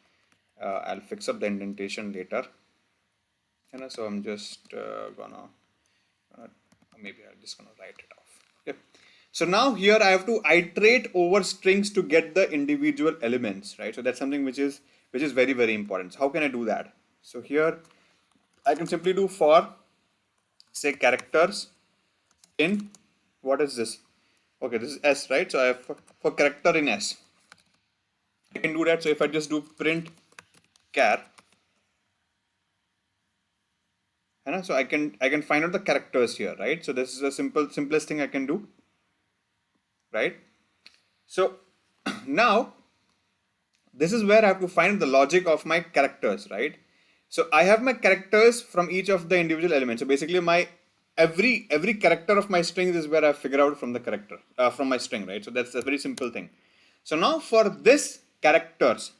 I'll fix up the indentation later. You know, so I'm just gonna maybe I'm just gonna write it off. Okay. So now here I have to iterate over strings to get the individual elements, right? So that's something which is very, very important. So how can I do that? So here I can simply do for, say, characters in, what is this? Okay, this is S, right? So I have for character in S. I can do that. So if I just do print char, so I can find out the characters here, right? So this is a simplest thing I can do, right? So now this is where I have to find the logic of my characters, right? So I have my characters from each of the individual elements. So basically my every character of my string is where I figure out from the character from my string, right? So that's a very simple thing. So now for this characters,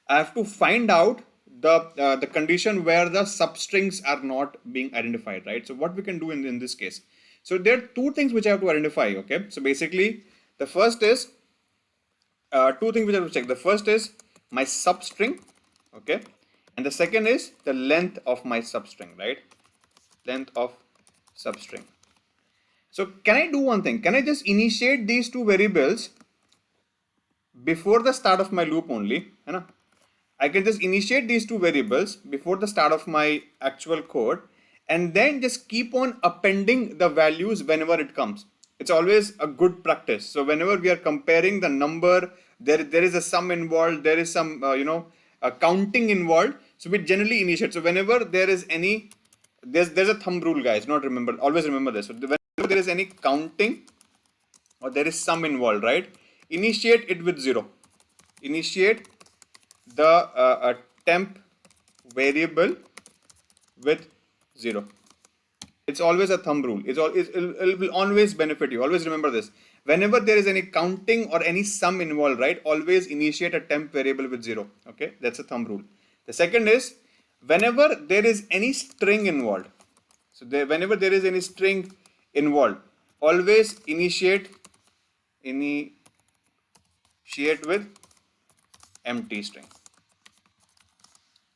I have to find out the condition where the substrings are not being identified, right? So what we can do in this case. So there are two things which I have to identify. Okay. So basically the first is two things which I have to check. The first is my substring, okay, and the second is the length of my substring, right? Length of substring. So can I do one thing? Can I just initiate these two variables before the start of my loop only? You know, I can just initiate these two variables before the start of my actual code, and then just keep on appending the values whenever it comes. It's always a good practice. So whenever we are comparing the number, there is a sum involved, there is some counting involved. So we generally initiate. So whenever there is any, there's a thumb rule, guys. Not remember, always remember this. So whenever there is any counting or there is sum involved, right? Initiate it with 0. Initiate the temp variable with 0. It's always a thumb rule. It will always benefit you. Always remember this. Whenever there is any counting or any sum involved, right, always initiate a temp variable with 0. Okay, that's a thumb rule. The second is whenever there is any string involved. So whenever there is any string involved, always initiate with empty string.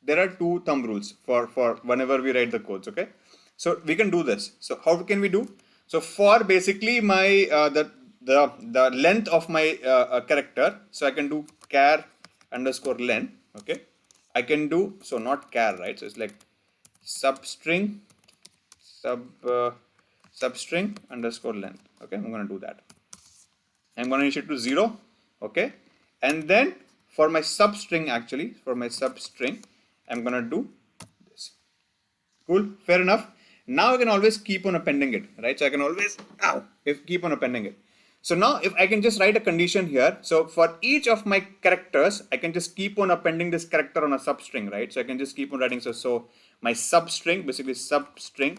There are two thumb rules for whenever we write the codes. Okay, so we can do this. So how can we do? So for basically my the length of my character, so I can do char underscore length. Okay, I can do, so not char, right? So it's like substring substring underscore length. Okay, I'm gonna do that. I'm gonna initiate to 0. Okay, and then for my substring, actually for my substring, I'm gonna do this. Cool, fair enough. Now I can always keep on appending it, right? So I can always keep on appending it. So now if I can just write a condition here, so for each of my characters, I can just keep on appending this character on a substring, right? So I can just keep on writing. So my substring, basically substring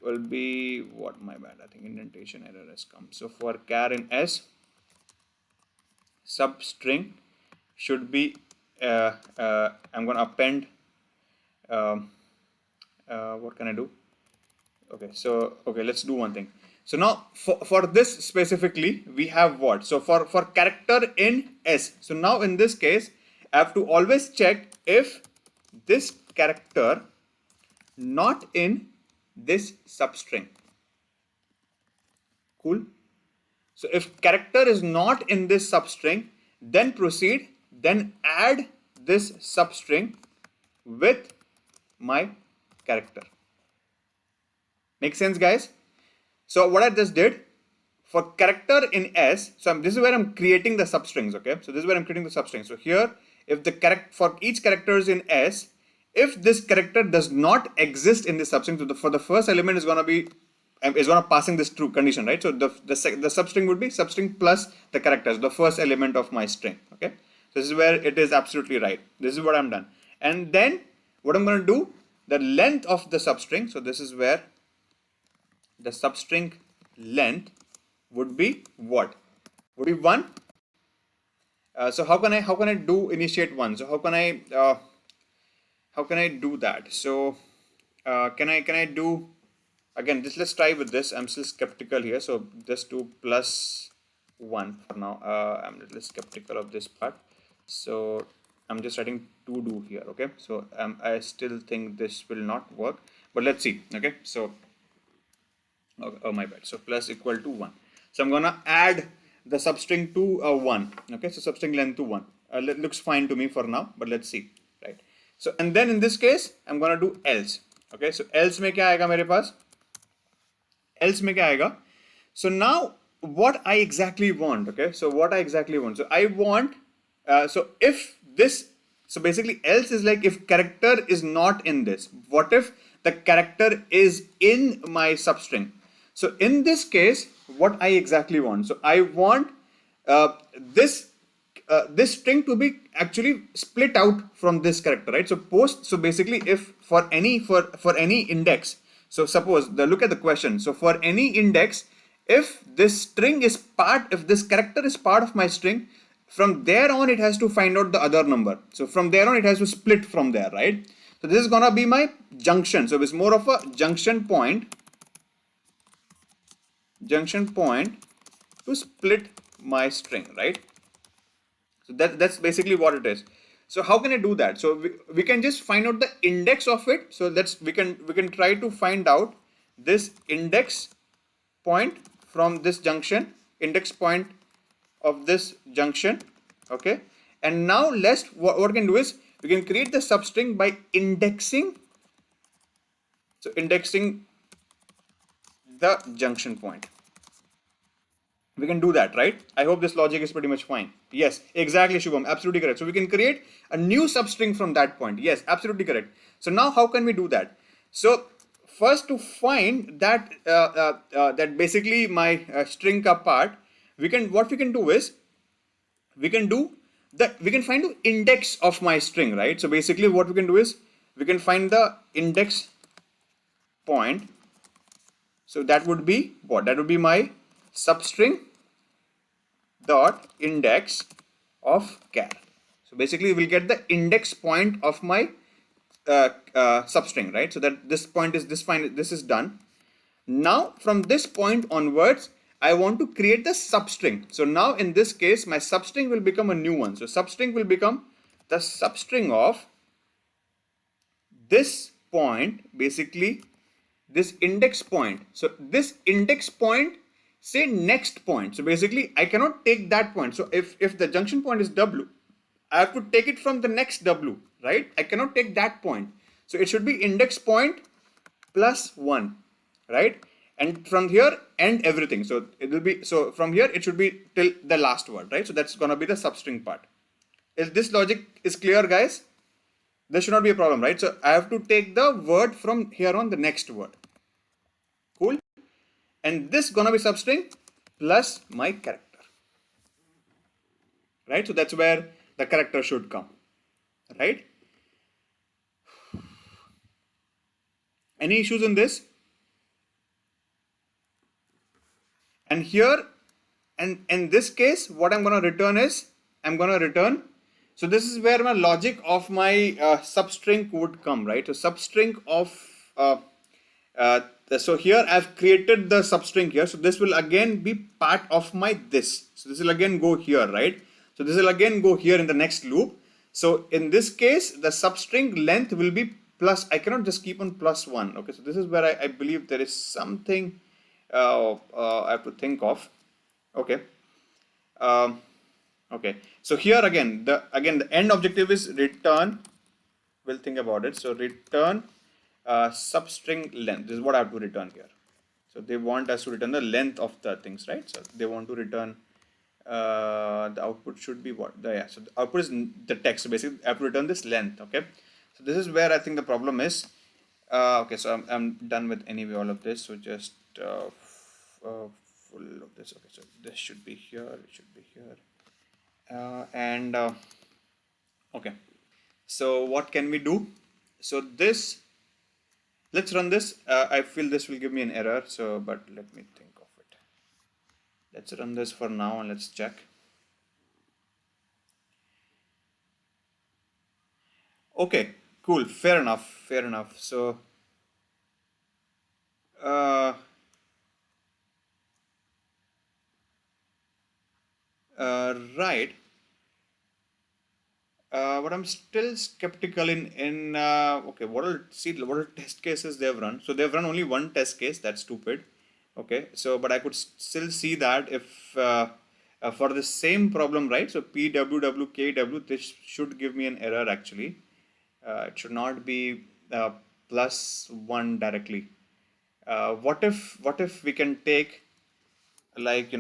will be what, my bad, I think indentation error has come. So for char in S, substring should be I'm going to append what can I do? Okay, so let's do one thing. So now for this specifically, we have what? So for character in S, so now in this case I have to always check if this character not in this substring. Cool. So if character is not in this substring, then proceed, then add this substring with my character. Make sense, guys? So what I just did for character in S, so this is where I'm creating the substrings, okay? So this is where I'm creating the substrings. So here, if the character for each character is in S, if this character does not exist in the substring, so for the first element is gonna be passing this true condition, right? So the substring would be substring plus the characters, the first element of my string, okay? So this is where it is absolutely right. This is what I'm done. And then what I'm gonna do, the length of the substring, so this is where the substring length would be what? Would be 1. So how can I do initiate 1? So how can I do that? So can I do again this? Let's try with this. I'm still skeptical here. So just do +1 for now. I'm a little skeptical of this part. So I'm just writing to do here. Okay. So I still think this will not work, but let's see. Okay. So oh my bad. So plus equal to 1. So I'm gonna add the substring to 1. Okay, so substring length to 1. Looks fine to me for now, but let's see, right? So and then in this case, I'm gonna do else. Okay, so else में क्या आएगा मेरे पास? Else में क्या आएगा? So now what I exactly want? Okay, so what I exactly want? So I want so if this, so basically else is like if character is not in this. What if the character is in my substring? So in this case, what I exactly want? So I want this string to be actually split out from this character, right? So basically, if for any index, so suppose look at the question. So for any index, if this string is if this character is part of my string, from there on it has to find out the other number. So from there on it has to split from there, right? So this is gonna be my junction. So it's more of a junction point to split my string, right? So that's basically what it is. So how can I do that? So we can just find out the index of it. So we can try to find out this index point from this junction, index point of this junction, okay? And now what we can do is we can create the substring by indexing. So indexing the junction point. We can do that, right? I hope this logic is pretty much fine. Yes, exactly, Shubham, absolutely correct. So we can create a new substring from that point. Yes, absolutely correct. So now how can we do that? So first, to find that that basically my string ka part, what we can do is we can find the index of my string, right? So basically what we can do is we can find the index point. So that would be what? That would be my substring dot index of char. So basically we'll get the index point of my substring, right? So that this point is this is done. Now from this point onwards, I want to create the substring. So now in this case, my substring will become a new one. So substring will become the substring of this point, basically this index point. So this index point, say next point. So basically I cannot take that point. So if the junction point is W, I have to take it from the next W, right? I cannot take that point. So it should be index point plus 1, right? And from here end everything. So it will be, so from here it should be till the last word, right? So that's gonna be the substring part. If this logic is clear, guys, there should not be a problem, right? So I have to take the word from here on the next word. Cool. And this gonna be substring plus my character, right? So that's where the character should come, right? Any issues in this? And here, and in this case, what I'm gonna return is, so this is where my logic of my substring would come, right? So substring of so here I've created the substring here. So this will again be part of my this. So this will again go here, right? So this will again go here in the next loop. So in this case, the substring length will be plus, I cannot just keep on plus 1. Okay, so this is where I believe there is something I have to think of. Okay. Um, okay. So here again, the end objective is return. We'll think about it. So return substring length. This is what I have to return here. So they want us to return the length of the things, right? So they want to return the output should be what? So the output is the text. So basically, I have to return this length. Okay. So this is where I think the problem is. Okay, so I'm done with anyway all of this. So just full of this. Okay, so this should be here. It should be here. And okay. So what can we do? So this, let's run this. I feel this will give me an error. So, but let me think of it. Let's run this for now and let's check. Okay, cool. Fair enough. Fair enough. So, uh, right. But I'm still skeptical in okay, what are test cases they've run? So they've run only one test case. That's stupid. Okay, so but I could still see that if for the same problem, right? So PWWKW, this should give me an error actually. It should not be +1 directly. What if we can take like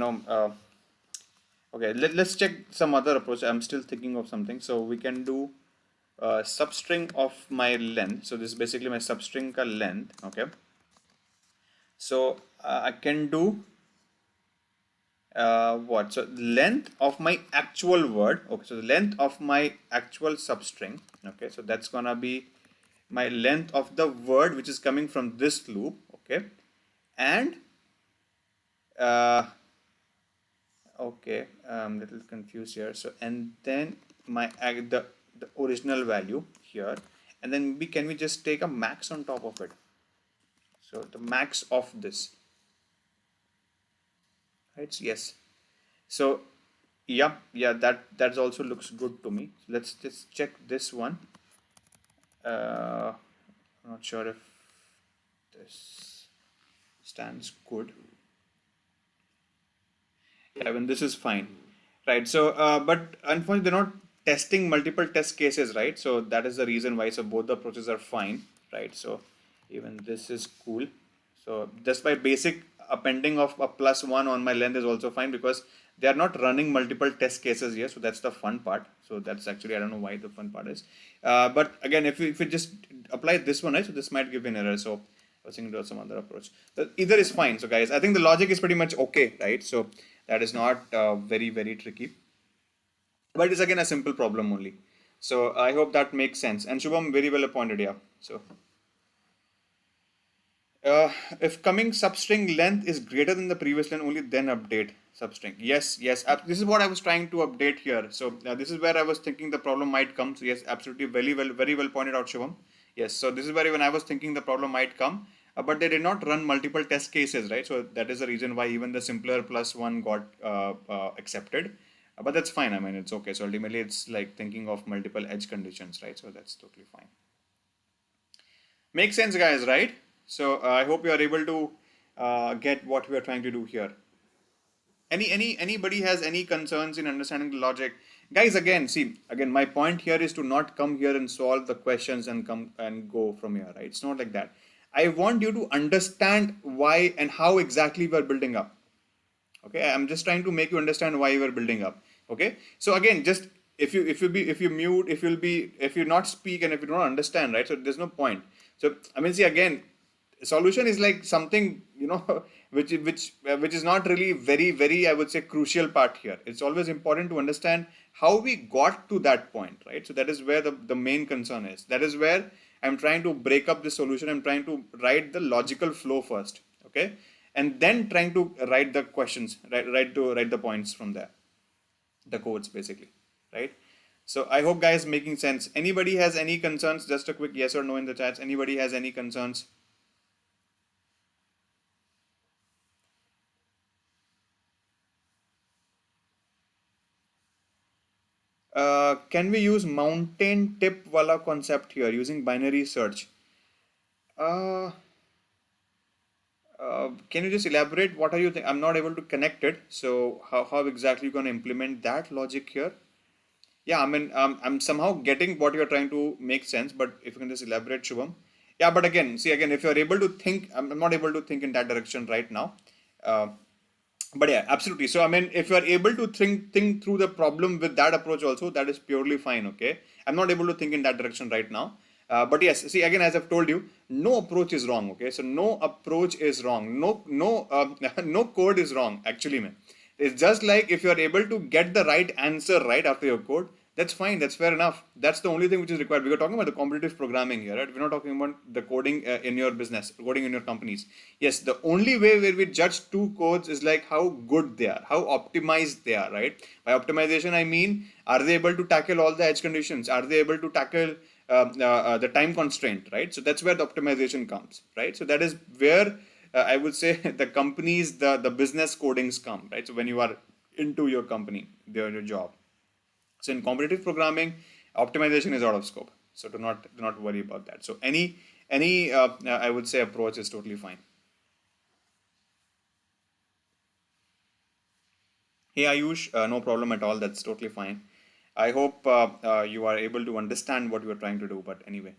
okay, let's check some other approach. I'm still thinking of something. So we can do substring of my length. So this is basically my substring ka length. Okay. So I can do what? So length of my actual word. Okay. So the length of my actual substring. Okay. So that's gonna be my length of the word which is coming from this loop. Okay. And okay, I'm a little confused here. So and then my the original value here, and then can we just take a max on top of it? So the max of this, right? Yes. So yeah, that also looks good to me. So let's just check this one. I'm not sure if this stands good. Yeah, when this is fine, right? So, but unfortunately, they're not testing multiple test cases, right? So that is the reason why. So both the approaches are fine, right? So even this is cool. So just by basic appending of a +1 on my length is also fine because they are not running multiple test cases here. So that's the fun part. So that's actually, I don't know why the fun part is. But again, if we just apply this one, right? So this might give an error. So I was thinking about some other approach. So either is fine. So guys, I think the logic is pretty much okay, right? So that is not very tricky, but it's again a simple problem only. So I hope that makes sense. And Shubham, very well appointed, yeah. So if coming substring length is greater than the previous length, only then update substring. Yes. This is what I was trying to update here. So this is where I was thinking the problem might come. So yes, absolutely, very well pointed out, Shubham. Yes. So this is where even I was thinking the problem might come, but they did not run multiple test cases, right? So that is the reason why even the simpler +1 got accepted. But that's fine. I mean, it's okay. So ultimately, it's like thinking of multiple edge conditions, right? So that's totally fine. Makes sense, guys, right? So I hope you are able to get what we are trying to do here. Anybody has any concerns in understanding the logic? Guys, again, my point here is to not come here and solve the questions and come and go from here, right? It's not like that. I want you to understand why and how exactly we are building up. Okay, I'm just trying to make you understand why we're building up. Okay, so again, just if you mute, if you not speak and if you don't understand, right? So there's no point. So I mean, see, again, solution is like something, which is not really very, I would say, crucial part here. It's always important to understand how we got to that point, right? So that is where the main concern is. That is where I'm trying to break up the solution. I'm trying to write the logical flow first, okay, and then trying to write the questions, write the points from there, the codes basically, right? So I hope, guys, making sense. Anybody has any concerns? Just a quick yes or no in the chats. Anybody has any concerns? Can we use mountain tip wala concept here using binary search? Uh, Can you just elaborate? What are you I'm not able to connect it. So how exactly you going to implement that logic here? Yeah, I mean, I'm somehow getting what you're trying to make sense, but if you can just elaborate, Shubham. Yeah, but again, see, again, if you're able to think, I'm not able to think in that direction right now. Uh, but yeah, absolutely. So, I mean, if you are able to think through the problem with that approach also, that is purely fine, okay? I'm not able to think in that direction right now. But yes, see, again, as I've told you, no approach is wrong, okay? So, no approach is wrong. No code is wrong, actually, man. It's just like if you are able to get the right answer right after your code, that's fine. That's fair enough. That's the only thing which is required. We are talking about the competitive programming here, right? We're not talking about the coding in your business, coding in your companies. Yes, the only way where we judge two codes is like how good they are, how optimized they are, right? By optimization, I mean, are they able to tackle all the edge conditions? Are they able to tackle the time constraint, right? So that's where the optimization comes, right? So that is where I would say the companies, the business codings come, right? So when you are into your company, your job. So in competitive programming, optimization is out of scope. So do not worry about that. So any I would say approach is totally fine. Hey Ayush, no problem at all. That's totally fine. I hope you are able to understand what you are trying to do. But anyway,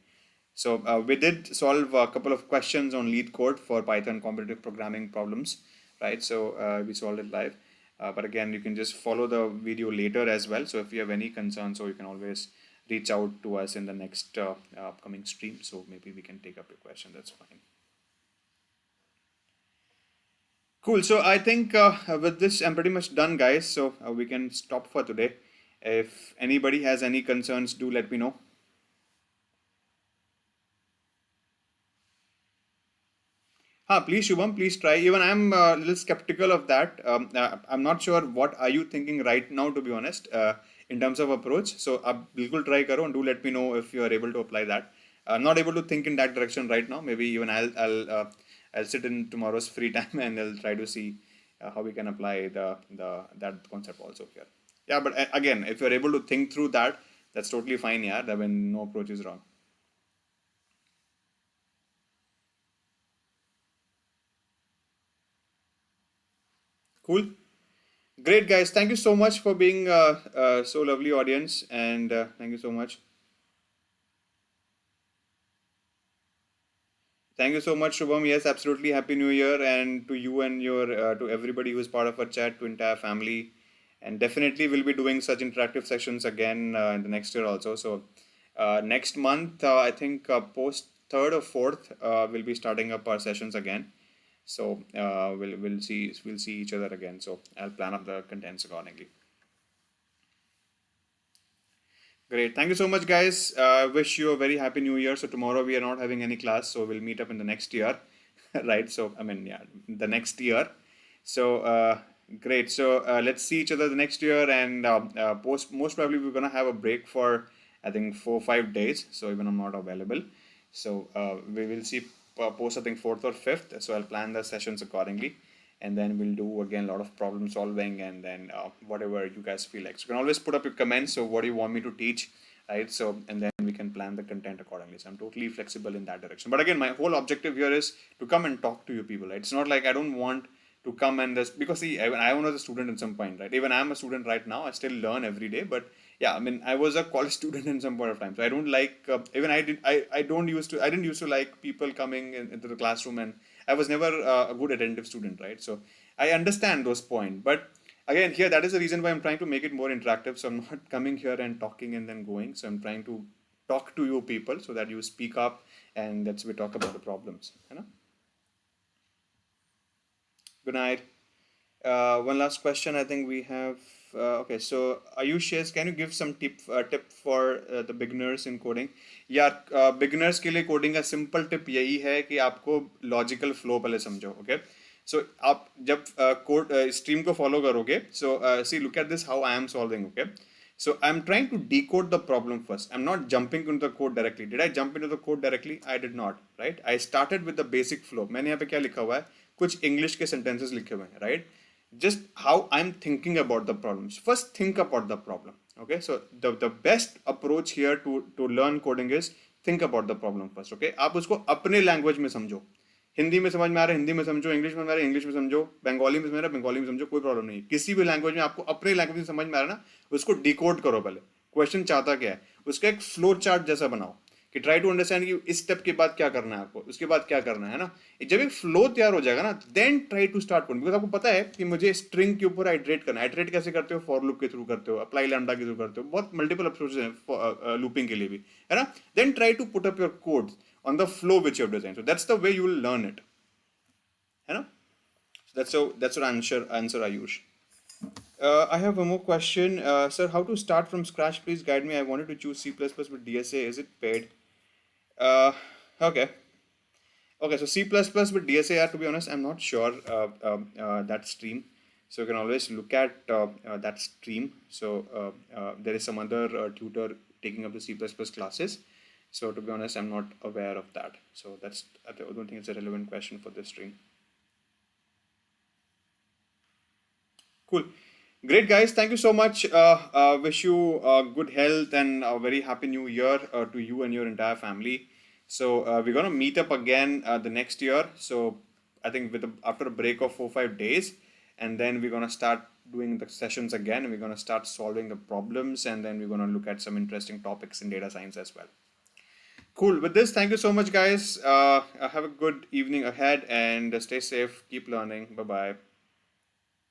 so we did solve a couple of questions on Leetcode for Python competitive programming problems, right? So we solved it live. But again, you can just follow the video later as well. So if you have any concerns, so you can always reach out to us in the next upcoming stream. So maybe we can take up your question. That's fine. Cool. So I think with this, I'm pretty much done, guys. So we can stop for today. If anybody has any concerns, do let me know. Please, Shubham, please try. Even I'm a little skeptical of that. I'm not sure what are you thinking right now, to be honest, in terms of approach. So, बिल्कुल try करो and do let me know if you are able to apply that. I'm not able to think in that direction right now. Maybe even I'll sit in tomorrow's free time and I'll try to see how we can apply the that concept also here. Yeah, but again, if you're able to think through that, that's totally fine. Yeah, that when no approach is wrong. Cool. Great, guys. Thank you so much for being so lovely audience, and thank you so much. Thank you so much, Shubham. Yes, absolutely. Happy New Year, and to you and your to everybody who is part of our chat, to entire family, and definitely we'll be doing such interactive sessions again in the next year also. So next month, I think post third or fourth, we'll be starting up our sessions again. So we'll see each other again. So I'll plan up the contents accordingly. Great. Thank you so much, guys. Wish you a very happy new year. So tomorrow we are not having any class, so we'll meet up in the next year, right? So I mean, yeah, the next year. So great. So let's see each other the next year, and most probably we're gonna have a break for I think 4 or 5 days. So even I'm not available. So we will see post I think fourth or fifth. So I'll plan the sessions accordingly, and then we'll do again a lot of problem solving, and then whatever you guys feel like. So you can always put up your comments. So what do you want me to teach, right? So and then we can plan the content accordingly. So I'm totally flexible in that direction. But again, my whole objective here is to come and talk to you people, right? It's not like I don't want to come and this because see, I was a student at some point, right? Even I'm a student right now. I still learn every day, but yeah, I mean, I was a college student in some point of time, so I don't like even I didn't used to like people coming into the classroom, and I was never a good attentive student, right? So I understand those points, but again, here that is the reason why I'm trying to make it more interactive. So I'm not coming here and talking and then going. So I'm trying to talk to you people so that you speak up and that's we talk about the problems. You know? Good night. One last question. I think we have. Okay, so Ayush says, can you give some tip for the beginners in coding? यार beginners के लिए coding का simple tip यही है कि आपको logical flow पहले समझो, okay? So आप जब code stream को follow करोगे, so see look at this how I am solving, okay? So I'm trying to decode the problem first. I'm not jumping into the code directly. Did I jump into the code directly? I did not, right? I started with the basic flow. मैंने यहाँ पे क्या लिखा हुआ है? कुछ English के sentences लिखे हुए हैं, right? Just how I'm thinking about the problems. First, think about the problem. Okay, so the best approach here to learn coding is think about the problem first. Okay, आप उसको अपने language में समझो. हिंदी में समझ में आ रहा है हिंदी में समझो, इंग्लिश में समझ में आ रहा है इंग्लिश में समझो, बंगाली में समझ रहा है बंगाली में समझो, कोई प्रॉब्लम नहीं। किसी भी लैंग्वेज में आपको अपने लैंग्वेज में समझ में आ रहा है ना, उसको डिकोड करो पहले, क्वेश्चन चाहता क्या है, उसका एक फ्लो चार्ट जैसा बनाओ कि ट्राई टू अंडरस्टैंड कि इस स्टेप के बाद क्या करना है आपको, उसके बाद क्या करना है ना। जब एक फ्लो तैयार हो जाएगा ना, then try to start coding, because आपको पता है कि मुझे स्ट्रिंग के ऊपर आइटरेट करना है। आइटरेट कैसे करते हो, फॉर लूप के थ्रू करते हो, अप्लाई लैम्डा के थ्रू करते हो, बहुत मल्टीपल अप्रोचेस हैं लूपिंग के लिए भी, है ना। Then try to put up your code on the flow which you have design, so that's the way you will learn it, है ना। That's your answer Ayush. I have one more question. Sir, how to start from scratch? Please guide me. I wanted to choose C++ with DSA. Is it paid? Uh, okay. Okay, so C++ with DSA, to be honest, I'm not sure that stream. So you can always look at that stream. So there is some other tutor taking up the C++ classes. So to be honest, I'm not aware of that. So I don't think it's a relevant question for this stream. Cool. Great, guys. Thank you so much. Wish you good health and a very happy new year to you and your entire family. So we're gonna meet up again the next year. So I think after a break of 4-5 days, and then we're gonna start doing the sessions again. And we're gonna start solving the problems, and then we're gonna look at some interesting topics in data science as well. Cool. With this, thank you so much, guys. Have a good evening ahead, and stay safe. Keep learning. Bye bye.